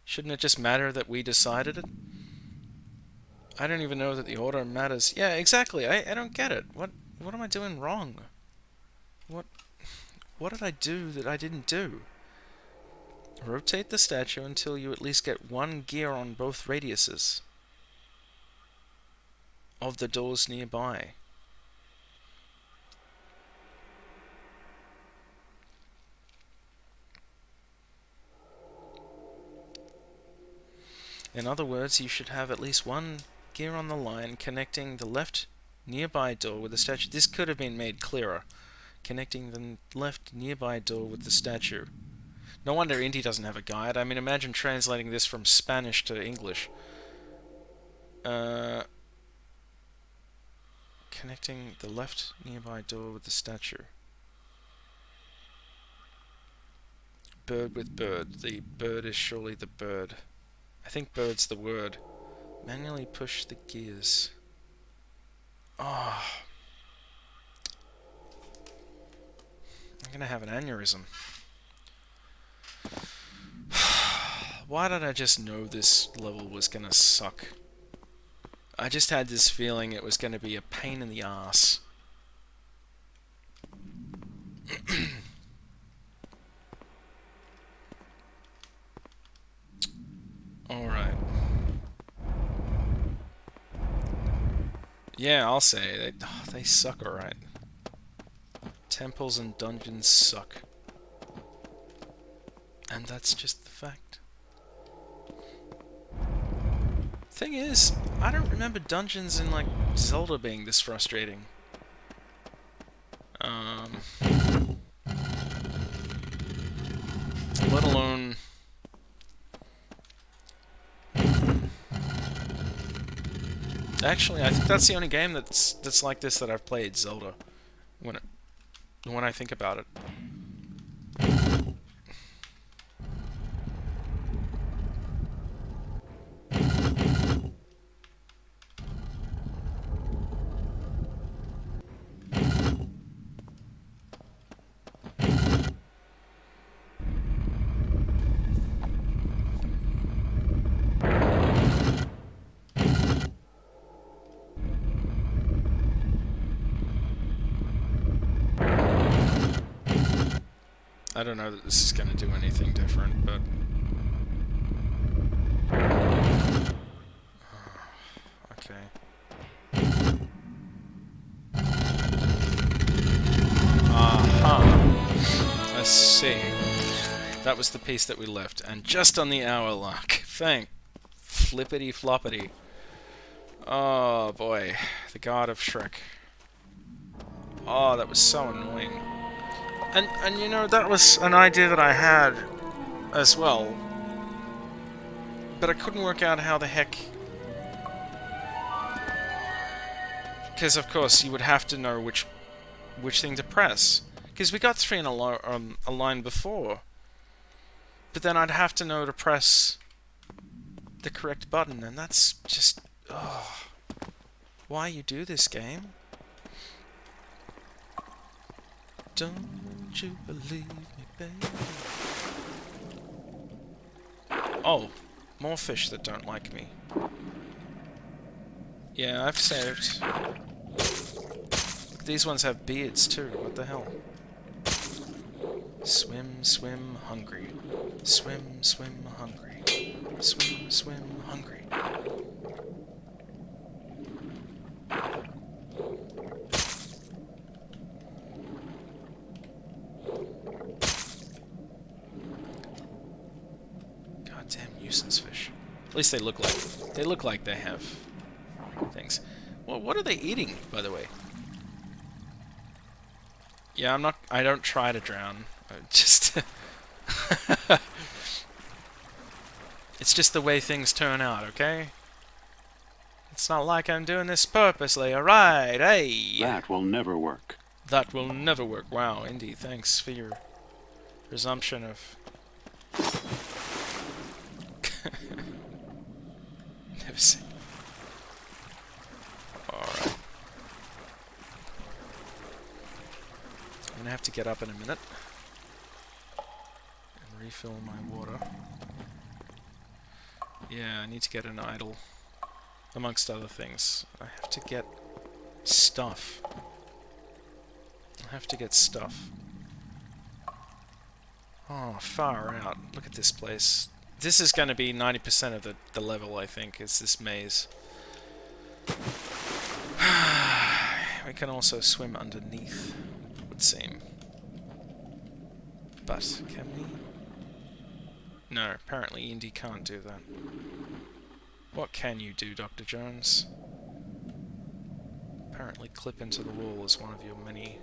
Shouldn't it just matter that we decided it? I don't even know that the order matters. Yeah, exactly. I don't get it. What am I doing wrong? What did I do that I didn't do? Rotate the statue until you at least get one gear on both radiuses of the doors nearby. In other words, you should have at least one gear on the line connecting the left nearby door with the statue. This could have been made clearer. Connecting the left nearby door with the statue. No wonder Indy doesn't have a guide. I mean, imagine translating this from Spanish to English. connecting the left nearby door with the statue. Bird with bird. The bird is surely the bird. I think bird's the word. Manually push the gears. Oh. I'm gonna have an aneurysm. Why did I just know this level was gonna suck? I just had this feeling it was gonna be a pain in the ass. Alright. Yeah, I'll say, they suck alright. Temples and dungeons suck. And that's just the fact. Thing is, I don't remember dungeons in, like, Zelda being this frustrating. Let alone... Actually, I think that's the only game that's like this that I've played, Zelda. When I think about it. I don't know that this is going to do anything different, but... Okay. Aha! I see. That was the piece that we left, and just on the hour mark. Thank flippity floppity. Oh boy, the god of Shrek. Oh, that was so annoying. And you know, that was an idea that I had as well, but I couldn't work out how the heck... Because of course you would have to know which thing to press. Because we got 3 in a line before, but then I'd have to know to press the correct button, and that's just... Oh, why you do this game? Don't you believe me, baby? Oh, more fish that don't like me. Yeah, I've saved. These ones have beards too, what the hell? Swim, swim, hungry. Swim, swim, hungry. Swim, swim, hungry. Goddamn nuisance fish. At least they look like they have things. Well, what are they eating, by the way? Yeah, I don't try to drown. Just... It's just the way things turn out, okay? It's not like I'm doing this purposely, alright, hey!
That will never work.
That will never work. Wow, Indy, thanks for your resumption of... Never seen... Alright. I'm gonna have to get up in a minute and refill my water. Yeah, I need to get an idol, amongst other things. I have to get stuff. I have to get stuff. Oh, far out. Look at this place. This is going to be 90% of the level, I think, is this maze. We can also swim underneath, it would seem. But, can we? No, apparently Indy can't do that. What can you do, Dr. Jones? Apparently clip into the wall is one of your many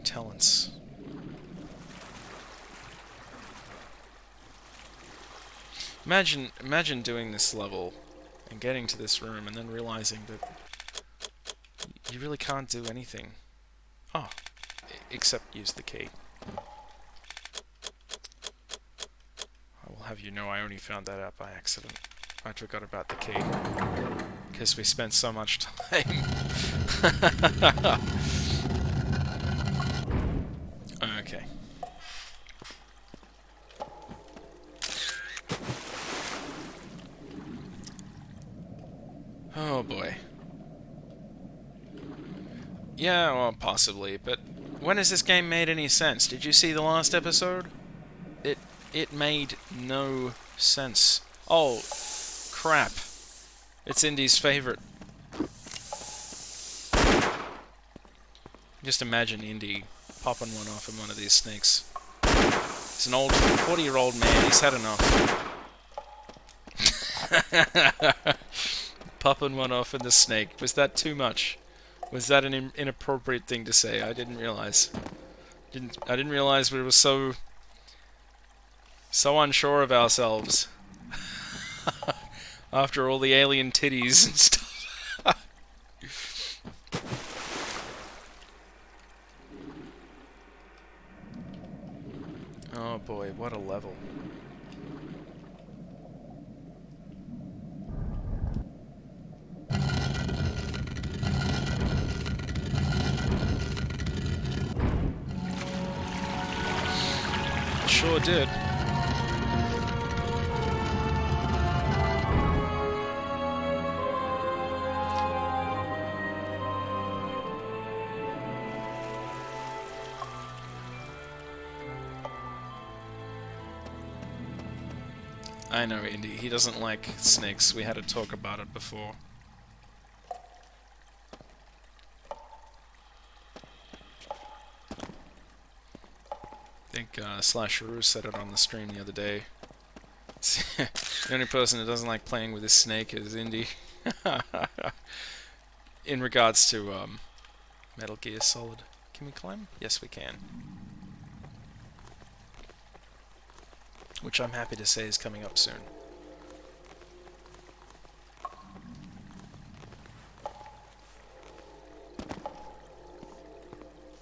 talents. Imagine doing this level and getting to this room and then realizing that You really can't do anything. Oh, except use the key. I will have you know I only found that out by accident. I forgot about the key. Because we spent so much time. Okay. Oh boy. Yeah, well, possibly, but when has this game made any sense? Did you see the last episode? It made no sense. Oh, crap. It's Indy's favorite. Just imagine Indy popping one off in one of these snakes. He's an old 40-year-old man, he's had enough. Popping one off in the snake. Was that too much? Was that an inappropriate thing to say? I didn't realize. I didn't realize we were so unsure of ourselves. After all the alien titties and stuff. Oh boy, what a level. Sure did. I know, Indy. He doesn't like snakes. We had to talk about it before. I think Slasheroo said it on the stream the other day. The only person that doesn't like playing with his snake is Indy. In regards to Metal Gear Solid. Can we climb? Yes, we can. Which I'm happy to say is coming up soon.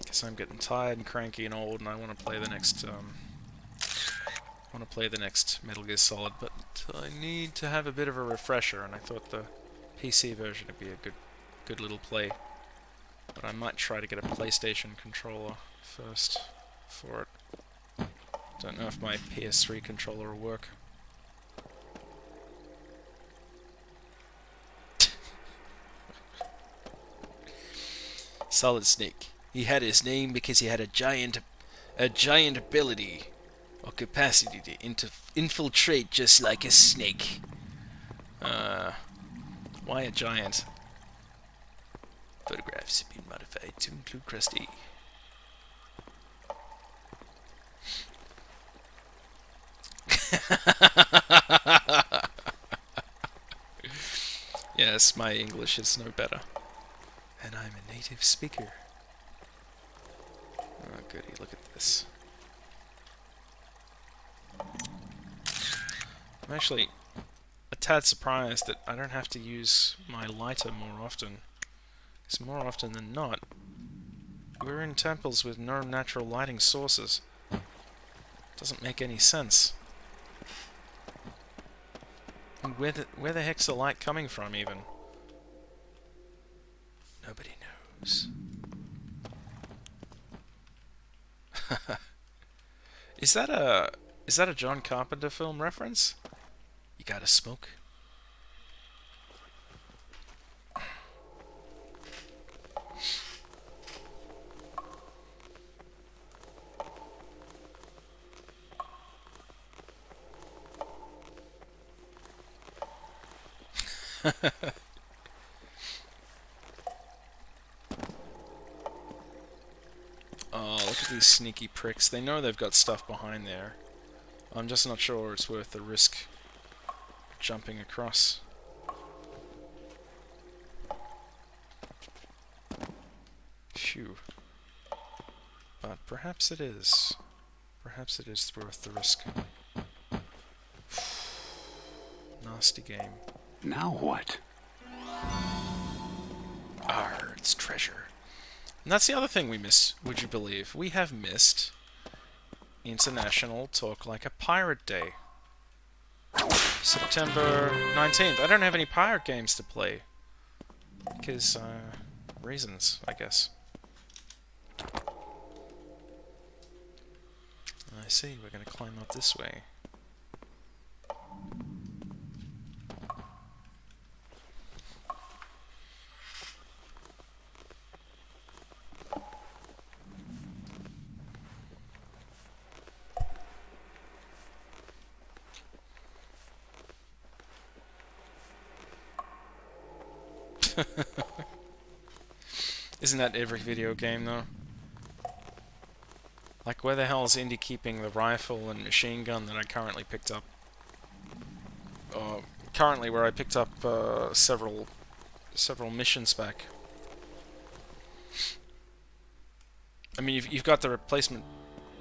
Guess I'm getting tired and cranky and old, and I want to play the next. Metal Gear Solid, but I need to have a bit of a refresher, and I thought the PC version would be a good little play. But I might try to get a PlayStation controller first for it. Don't know if my PS3 controller will work. Solid Snake. He had his name because he had a giant ability or capacity to infiltrate just like a snake. Why a giant? Photographs have been modified to include Krusty. Yes, my English is no better. And I'm a native speaker. Oh goody, look at this. I'm actually a tad surprised that I don't have to use my lighter more often. Because more often than not, we're in temples with no natural lighting sources. Doesn't make any sense. And where the heck's the light coming from, even? Nobody knows. Is that a John Carpenter film reference? You gotta smoke. Oh, look at these sneaky pricks. They know they've got stuff behind there. I'm just not sure it's worth the risk jumping across. Phew. But perhaps it is. Perhaps it is worth the risk. Nasty game.
Now what?
Arr, its treasure. And that's the other thing we miss, would you believe? We have missed International Talk Like a Pirate Day. September 19th. I don't have any pirate games to play. Because, reasons, I guess. I see, we're gonna climb up this way. Isn't that every video game, though? Like, where the hell is Indy keeping the rifle and machine gun that I currently picked up? Currently, where I picked up several missions back. I mean, you've got the replacement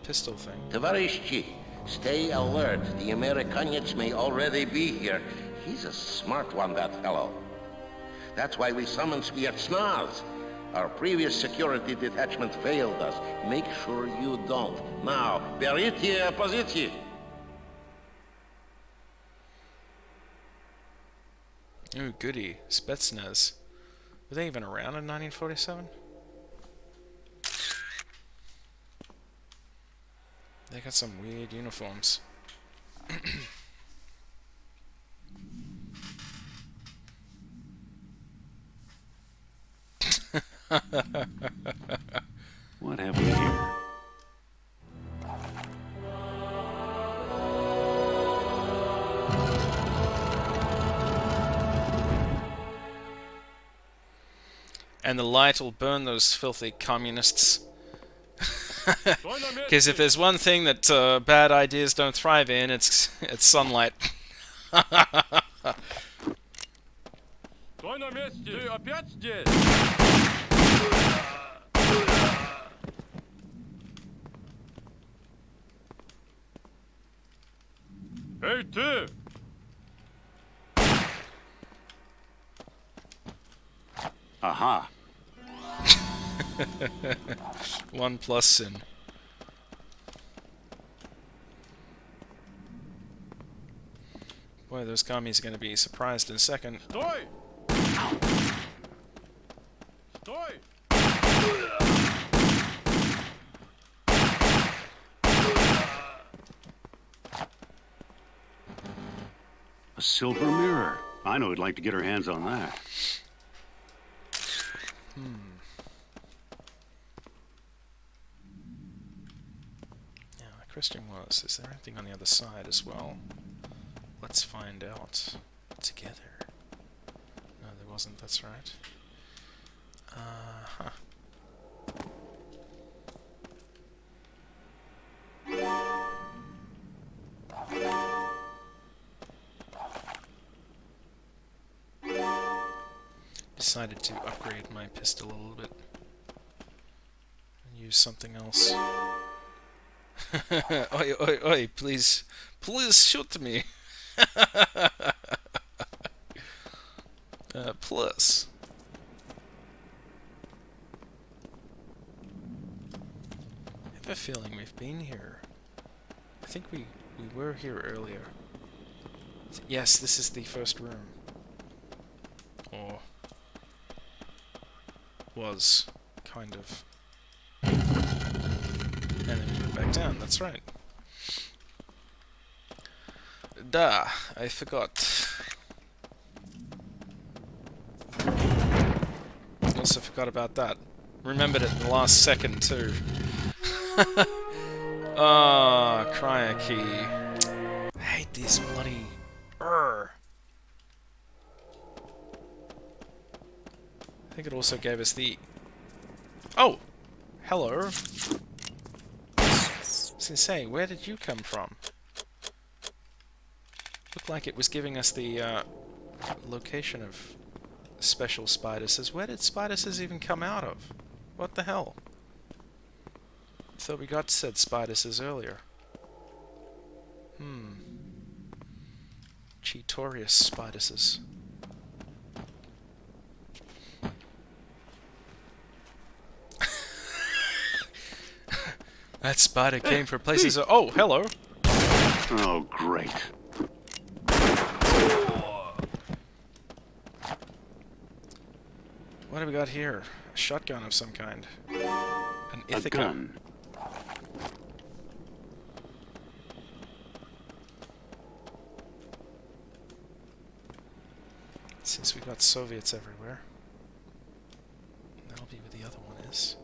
pistol thing.
Товарищи, stay alert. The Americanians may already be here. He's a smart one, that fellow. That's why we summoned Spetsnaz. Our previous security detachment failed us. Make sure you don't. Now, берите позиции.
Ooh, goody. Spetsnaz. Were they even around in 1947? They got some weird uniforms.
What have we here?
And the light will burn those filthy communists. Because if there's one thing that bad ideas don't thrive in, it's sunlight.
Стой на месте! Ты опять здесь? Эй, ты!
Aha.
1 plus sin. Boy, those commies are going to be surprised in a second.
Стой! Стой!
A silver mirror. I know he'd like to get her hands on that.
Now, the question was, is there anything on the other side as well? Let's find out together. No, there wasn't, that's right. Uh-huh. Decided to upgrade my pistol a little bit and use something else. Oi, oi, oi, please shoot me. Plus. I have a feeling we've been here. I think we were here earlier. Yes, this is the first room. Or was, kind of. And then we went back down, that's right. Duh, I forgot. Also forgot about that. Remembered it in the last second, too. Ah, crikey. I hate these bloody... Urgh. I think it also gave us the... Oh! Hello. I was gonna say, where did you come from? Looked like it was giving us the location of special Spiduses. Where did Spiduses even come out of? What the hell? I thought we got said Spiduses earlier. Cheetorious Spiduses. That spider came from places. Oh, hello.
Oh, great.
What have we got here? A shotgun of some kind. An
A
Ithaca.
gun.
Since we've got Soviets everywhere. That'll be where the other one is.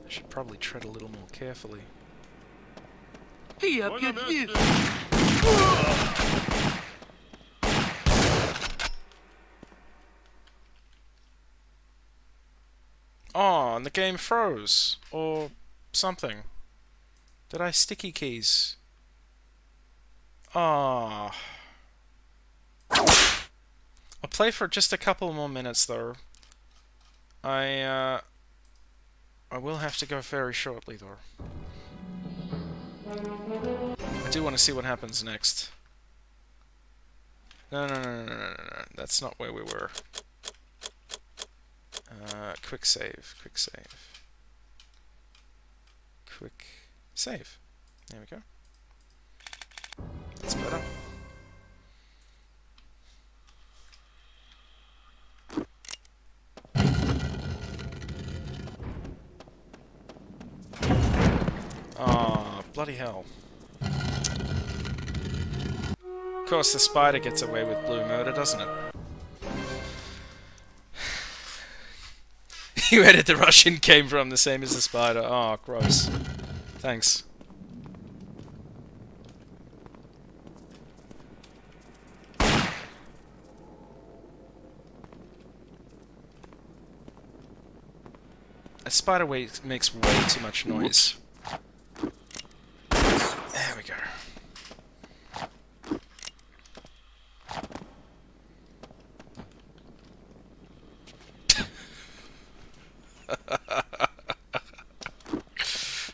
I should probably tread a little more carefully.
Вон на месте.
Oh, and the game froze. Or something. Did I sticky keys? Ah. I'll play for just a couple more minutes though. I will have to go very shortly though. I do want to see what happens next. No. That's not where we were. Quick save. Quick save. There we go. That's better. Ah, bloody hell. Of course, the spider gets away with blue murder, doesn't it? Where did the Russian came from? The same as the spider. Oh, gross. Thanks. A spider makes way too much noise. There we go.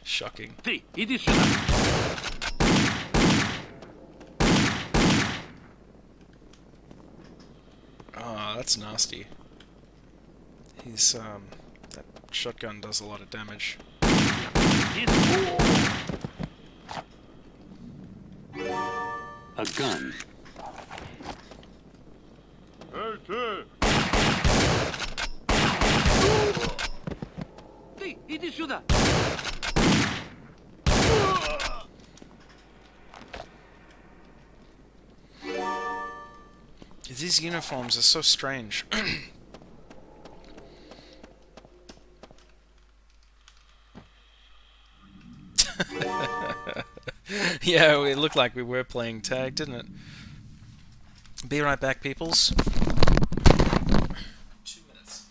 Shocking.
Ты, иди сюда.
Ah, that's nasty. He's, that shotgun does a lot of damage.
A gun.
Эй, ты!
Ты, иди сюда!
These uniforms are so strange. Yeah, it looked like we were playing tag, didn't it? Be right back, peoples. 2 minutes.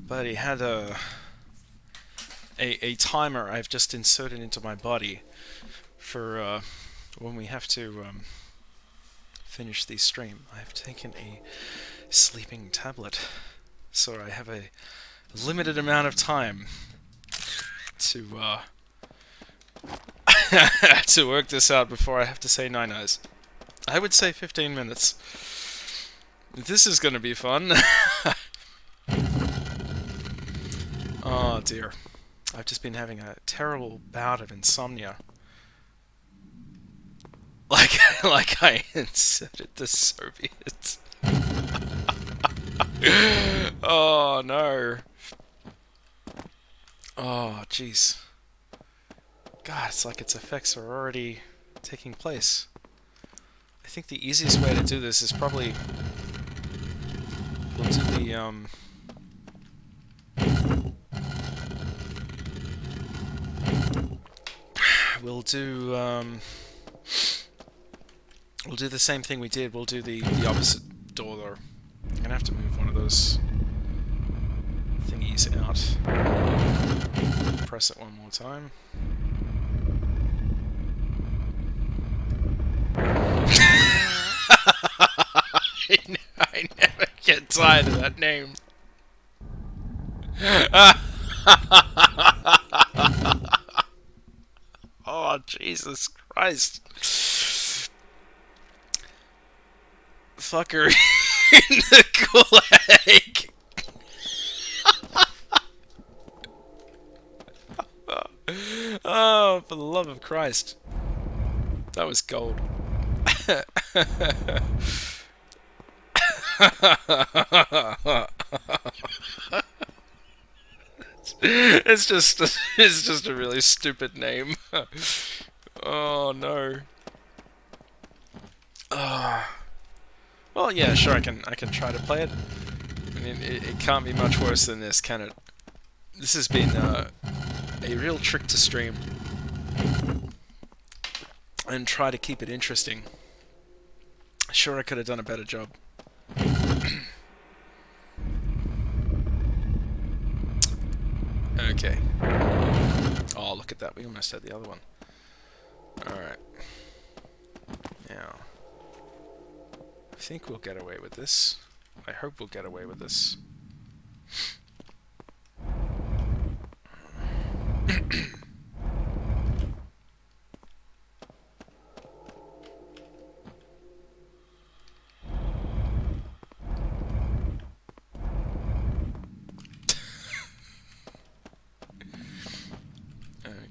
But he had a timer I've just inserted into my body for when we have to finish the stream. I've taken a sleeping tablet, so I have a limited amount of time to to work this out before I have to say night-nights. I would say 15 minutes. This is gonna be fun. Oh dear. I've just been having a terrible bout of insomnia. Like I inserted the Soviets. Oh no. Oh jeez. God, it's like its effects are already taking place. I think the easiest way to do this is probably we'll do the we'll do the same thing we did. We'll do the opposite door though. I'm gonna have to move one of those thingies out. Press it one more time. I never get tired of that name. Oh, Jesus Christ. Fucker in the Gulag. Oh, for the love of Christ. That was gold. It's just a really stupid name. Oh no. Well, yeah, sure, I can try to play it. I mean, it can't be much worse than this, can it? This has been a real trick to stream and try to keep it interesting. Sure, I could have done a better job. Okay. Oh, look at that. We almost had the other one. Alright. Now, I think we'll get away with this. I hope we'll get away with this.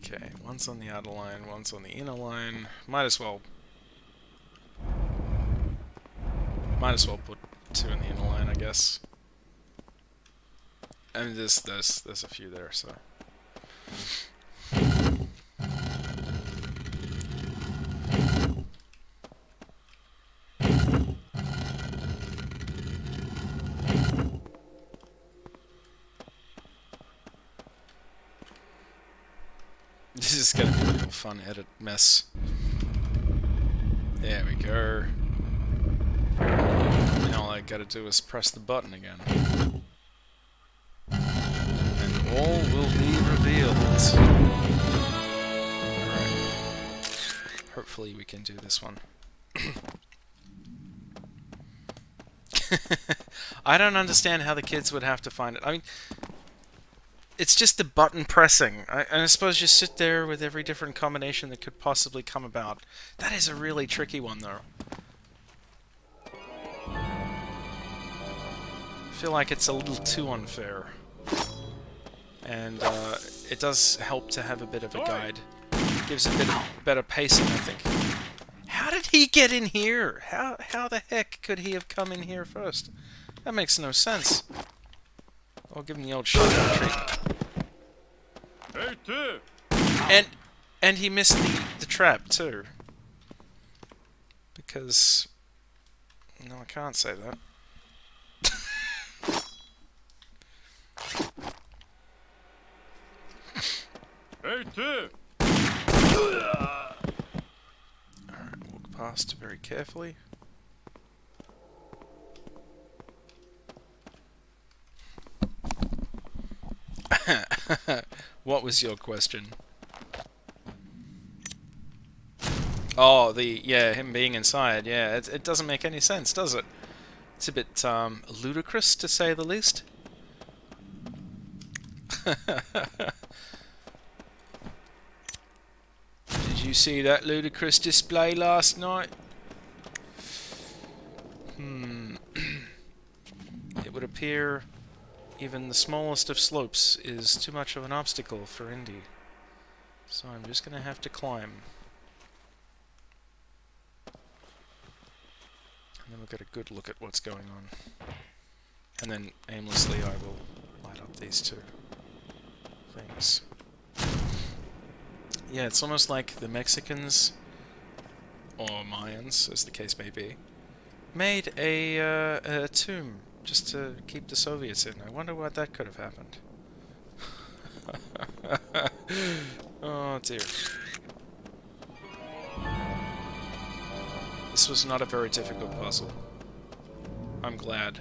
Okay, one's on the outer line, one's on the inner line. Might as well put two in the inner line, I guess. I mean, there's a few there, so. This is gonna be a real fun edit mess. There we go. Now all I gotta do is press the button again. And all will be revealed. Alright. Hopefully we can do this one. I don't understand how the kids would have to find it. I mean, it's just the button pressing. And I suppose you sit there with every different combination that could possibly come about. That is a really tricky one, though. I feel like it's a little too unfair. And it does help to have a bit of a guide. Gives a bit of better pacing, I think. How did he get in here? How the heck could he have come in here first? That makes no sense. I'll give him the old shotgun treatment.
Hey, too.
And he missed the trap too. Because no, I can't say that.
Hey, too.
Alright, walk past very carefully. What was your question? Oh, him being inside, yeah, it doesn't make any sense, does it? It's a bit, ludicrous, to say the least. Did you see that ludicrous display last night? It would appear even the smallest of slopes is too much of an obstacle for Indy. So I'm just gonna have to climb. And then we'll get a good look at what's going on. And then aimlessly I will light up these two things. Yeah, it's almost like the Mexicans, or Mayans, as the case may be, made a tomb just to keep the Soviets in. I wonder what that could have happened. Oh dear. This was not a very difficult puzzle. I'm glad.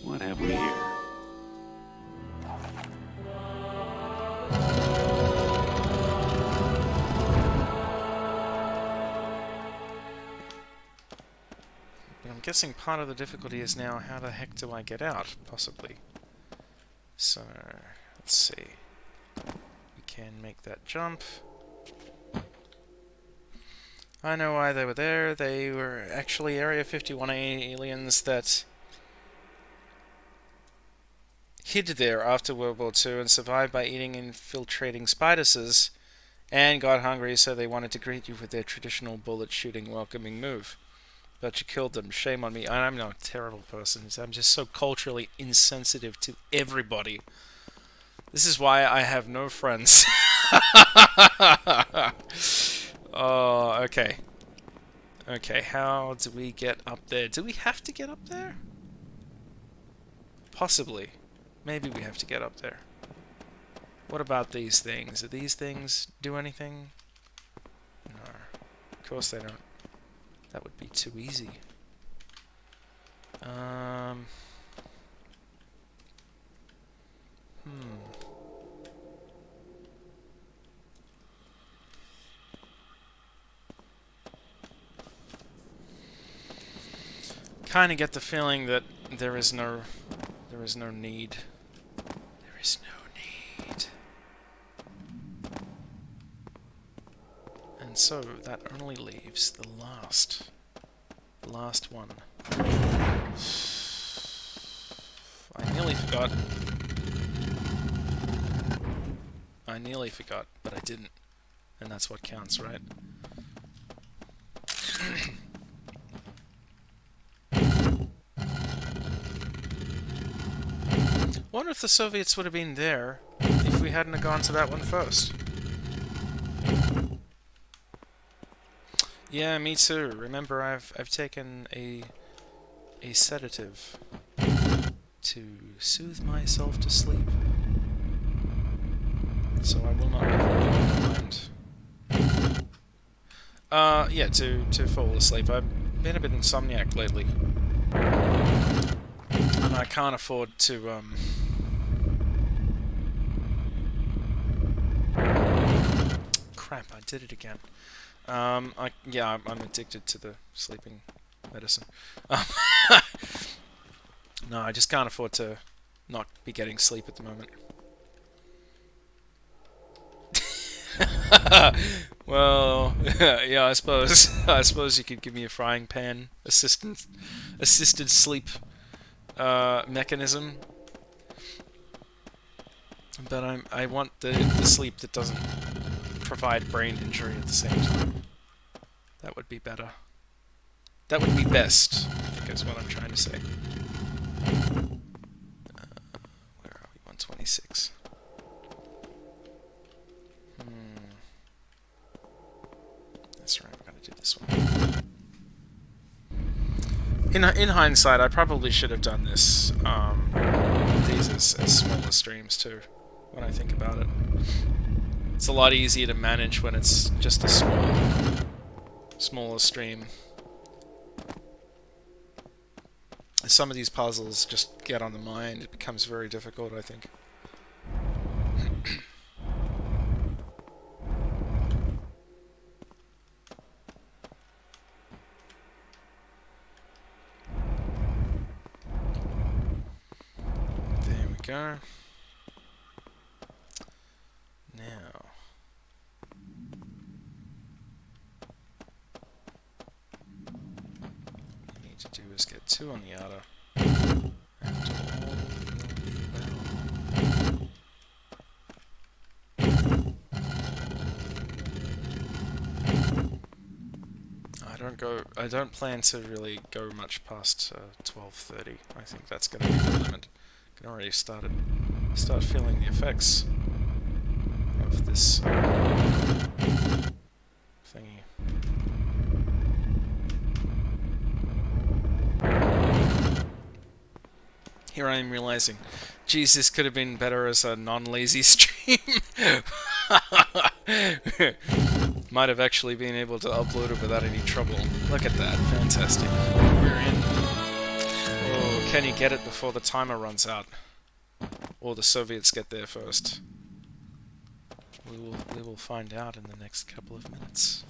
What have we here?
But I'm guessing part of the difficulty is now how the heck do I get out, possibly. So, let's see. We can make that jump. I know why they were there. They were actually Area 51 aliens that hid there after World War II and survived by eating infiltrating spiduses and got hungry, so they wanted to greet you with their traditional bullet-shooting welcoming move. But you killed them. Shame on me. I'm not a terrible person. I'm just so culturally insensitive to everybody. This is why I have no friends. Oh, okay. Okay, how do we get up there? Do we have to get up there? Possibly. Maybe we have to get up there. What about these things? Do these things do anything? No. Of course they don't. That would be too easy. Kind of get the feeling that there is no need. There is no need. And so that only leaves the last one. I nearly forgot. But I didn't. And that's what counts, right? Wonder if the Soviets would have been there if we hadn't have gone to that one first. Yeah, me too. Remember, I've taken a sedative to soothe myself to sleep, so I will not be very mind. Yeah, to fall asleep. I've been a bit insomniac lately, and I can't afford to Crap! I did it again. I'm addicted to the sleeping medicine. No, I just can't afford to not be getting sleep at the moment. Well, yeah, I suppose you could give me a frying pan assisted sleep mechanism. But I want the sleep that doesn't provide brain injury at the same time. That would be better. That would be best, I think is what I'm trying to say. Where are we? 126. That's right, we're going to do this one. In hindsight, I probably should have done this. These as smaller streams too, when I think about it. It's a lot easier to manage when it's just a smaller stream. Some of these puzzles just get on the mind. It becomes very difficult, I think. There we go. Now, what we need to do is get 2 on the outer, and all will be well. I don't plan to really go much past 12:30. I think that's going to be the limit. I can already start feeling the effects of this thingy. Here I am realizing, geez, this could have been better as a non-lazy stream. Might have actually been able to upload it without any trouble. Look at that, fantastic. We're in. Oh, can you get it before the timer runs out? Or the Soviets get there first? We will find out in the next couple of minutes.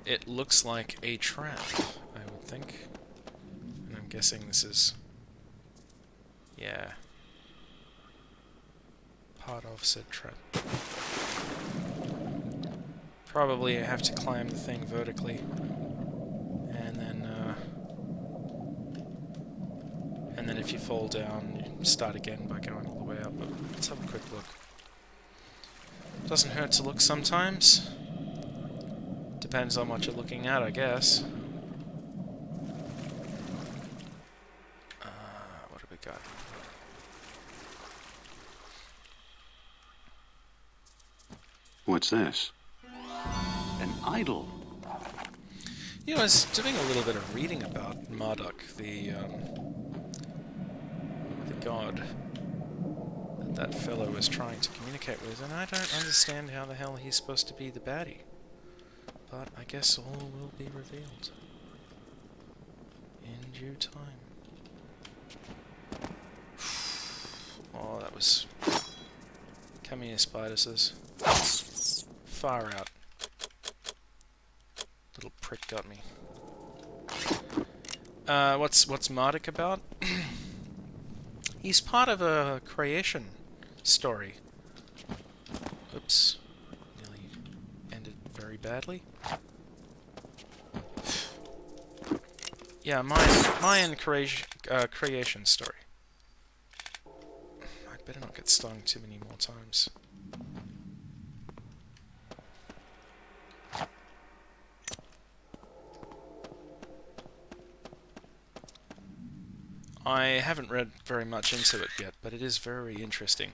It looks like a trap, I would think. And I'm guessing this is... yeah. Part of said trap. Probably I have to climb the thing vertically. And then if you fall down, you start again by going all the way up. But let's have a quick look. Doesn't hurt to look sometimes. Depends on what you're looking at, I guess. What have we got?
What's this? An idol.
You know, I was doing a little bit of reading about Marduk, the god that fellow was trying to communicate with, and I don't understand how the hell he's supposed to be the baddie. But I guess all will be revealed in due time. Oh, that was... Come here, Spiduses. Far out. Little prick got me. What's Marduk about? He's part of a creation story. Oops. Nearly ended very badly. Yeah, Mayan creation story. I better not get stung too many more times. I haven't read very much into it yet, but it is very interesting.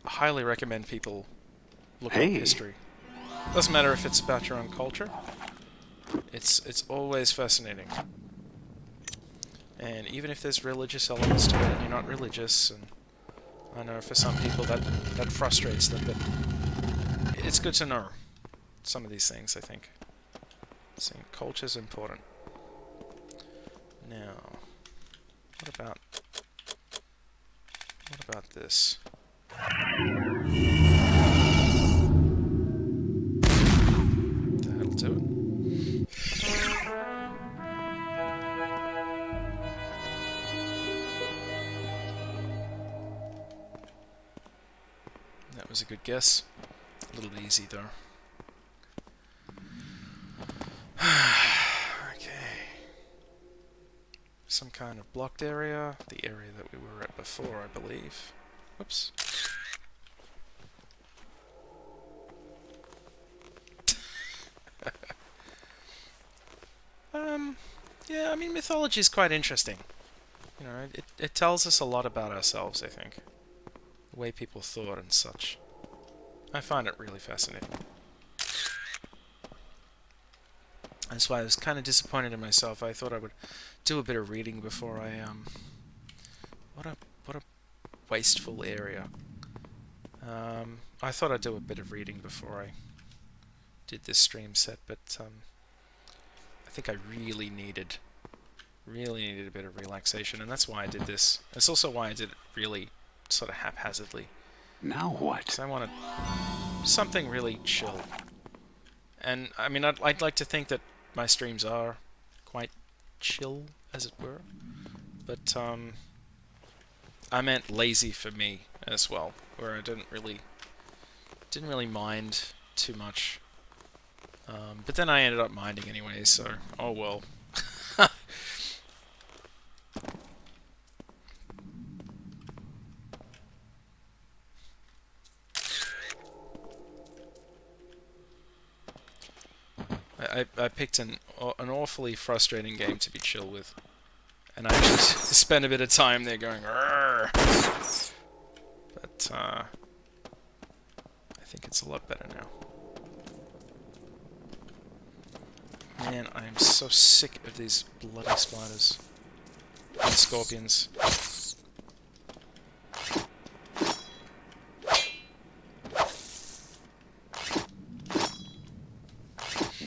I highly recommend people look up history. Doesn't matter if it's about your own culture. It's always fascinating. And even if there's religious elements to it and you're not religious, and I know for some people that frustrates them, but it's good to know some of these things, I think. So culture's important. Now, what about this? That'll do it. That was a good guess. A little easy though. Some kind of blocked area, the area that we were at before, I believe. Whoops. Yeah, I mean, mythology is quite interesting. You know, it tells us a lot about ourselves, I think. The way people thought and such. I find it really fascinating. That's why I was kind of disappointed in myself. I thought I would do a bit of reading before I what a wasteful area. I thought I'd do a bit of reading before I did this stream set, but I think I really needed a bit of relaxation, and that's why I did this. That's also why I did it really sort of haphazardly.
Now what?
Because I wanted something really chill. And I mean, I'd like to think that my streams are quite chill as it were. But I meant lazy for me as well, where I didn't really mind too much. But then I ended up minding anyway, so oh well. I picked an awfully frustrating game to be chill with, and I just spent a bit of time there going, "Arrgh." But I think it's a lot better now. Man, I am so sick of these bloody spiders and scorpions.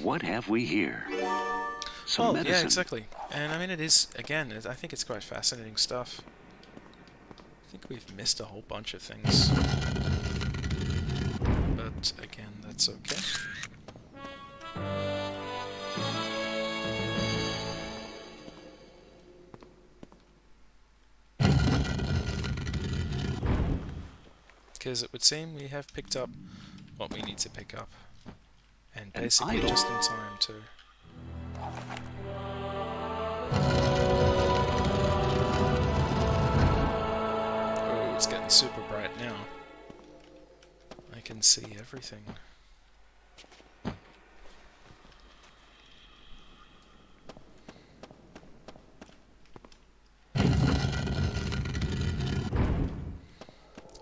What have we here? Some medicine.
Yeah, exactly. And I mean, it is, again, I think it's quite fascinating stuff. I think we've missed a whole bunch of things. But again, that's okay. Because it would seem we have picked up what we need to pick up. And basically just in time too. Oh, it's getting super bright now. I can see everything.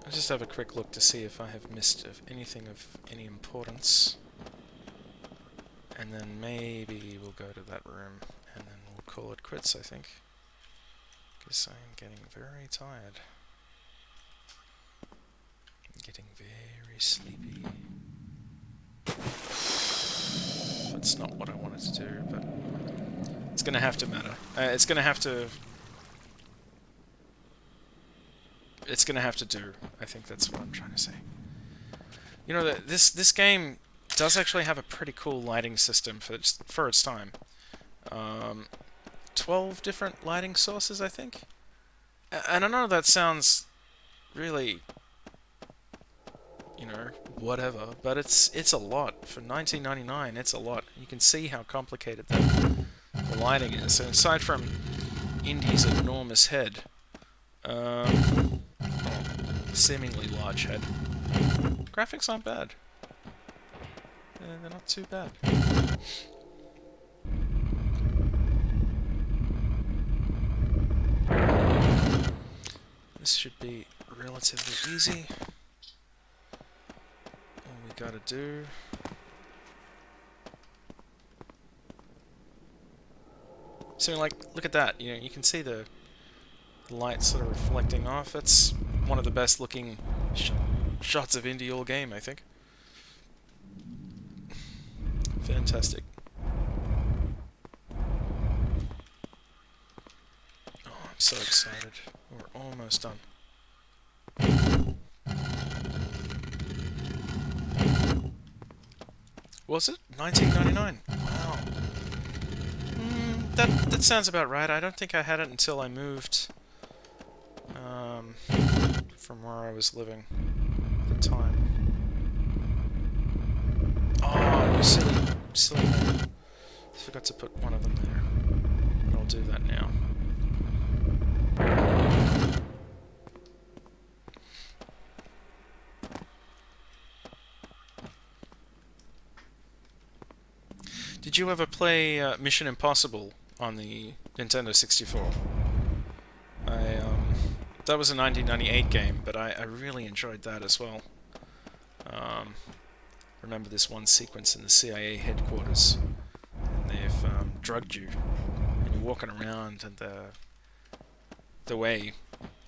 I'll just have a quick look to see if I have missed anything of any importance. And then maybe we'll go to that room, and then we'll call it quits, I think. Because I'm getting very tired. I'm getting very sleepy. That's not what I wanted to do, but it's gonna have to matter. It's gonna have to do. I think that's what I'm trying to say. You know, this game does actually have a pretty cool lighting system for its time. 12 different lighting sources, I think. And I know that sounds really, you know, whatever, but it's a lot. For 1999, it's a lot. You can see how complicated the lighting is. So aside from Indy's enormous head, seemingly large head, graphics aren't bad. They're not too bad. This should be relatively easy. All we gotta do... So, like, look at that. You know, you can see the light sort of reflecting off. That's one of the best looking shots of Indy all game, I think. Fantastic. Oh, I'm so excited. We're almost done. Was it? 1999. Wow. That sounds about right. I don't think I had it until I moved from where I was living at the time. Oh, you silly man. I forgot to put one of them there. But I'll do that now. Did you ever play Mission Impossible on the Nintendo 64? That was a 1998 game, but I really enjoyed that as well. Remember this one sequence in the CIA headquarters, and they've drugged you, and you're walking around, and the way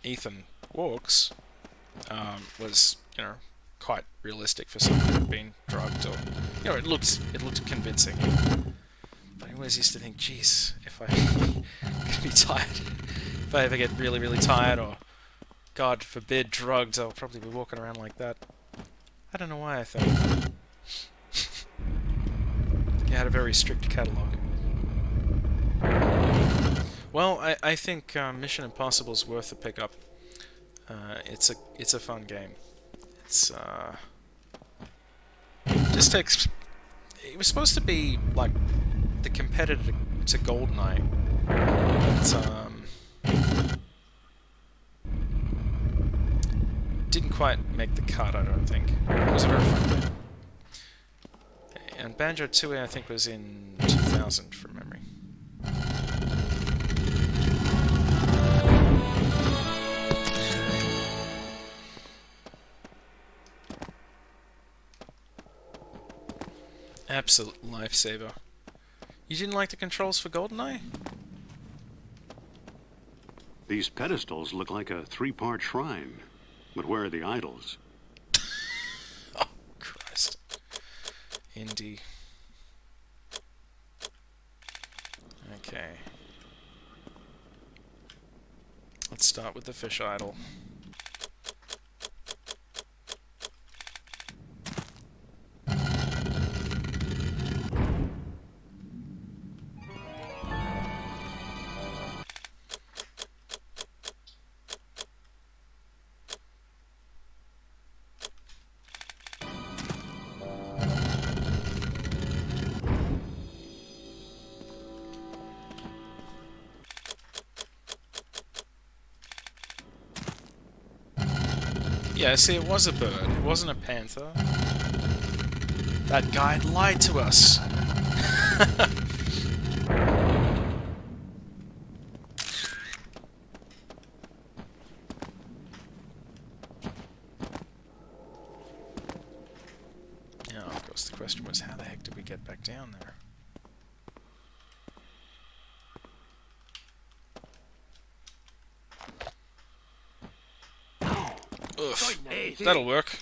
Ethan walks was, you know, quite realistic for someone who'd been drugged, or, you know, it looked convincing. But I always used to think, geez, if I could be tired, if I ever get really, really tired, or God forbid drugged, I'll probably be walking around like that. I don't know why I thought that. You had a very strict catalogue. Well, I think Mission Impossible is worth the pickup. It's a fun game. It's just takes. It was supposed to be like the competitor to GoldenEye. But, didn't quite make the cut, I don't think. It was a very fun game. And Banjo Tooie, I think, was in 2000 from memory. Absolute lifesaver. You didn't like the controls for GoldenEye?
These pedestals look like a three-part shrine. But where are the idols?
Oh, Christ. Indy. Okay. Let's start with the fish idol. Yeah, see, it was a bird. It wasn't a panther. That guy lied to us. Now, of course, the question was, how the heck did we get back down there? Oof. That'll work.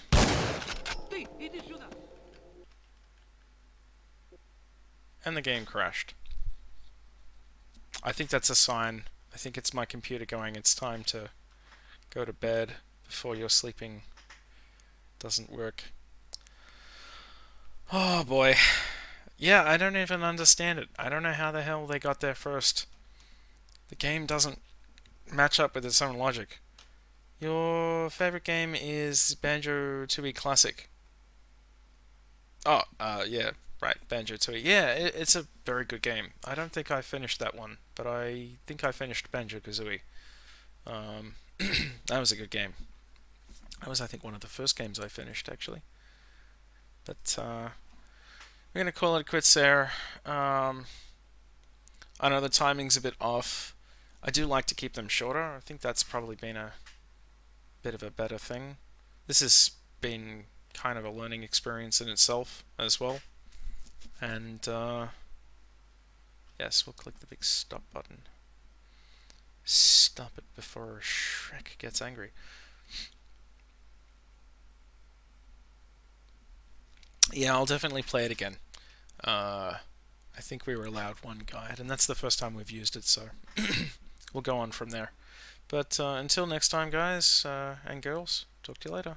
And the game crashed. I think that's a sign. I think it's my computer going, it's time to go to bed before your sleeping doesn't work. Oh boy. Yeah, I don't even understand it. I don't know how the hell they got there first. The game doesn't match up with its own logic. Your favorite game is Banjo Tooie Classic. Oh, yeah, right, Banjo Tooie. Yeah, it's a very good game. I don't think I finished that one, but I think I finished Banjo Kazooie. That was a good game. That was, I think, one of the first games I finished, actually. But, we're going to call it quits there. I know the timing's a bit off. I do like to keep them shorter. I think that's probably been a bit of a better thing. This has been kind of a learning experience in itself as well. And yes, we'll click the big stop button. Stop it before Shrek gets angry. Yeah, I'll definitely play it again. I think we were allowed one guide, and that's the first time we've used it, so we'll go on from there. But until next time, guys and girls, talk to you later.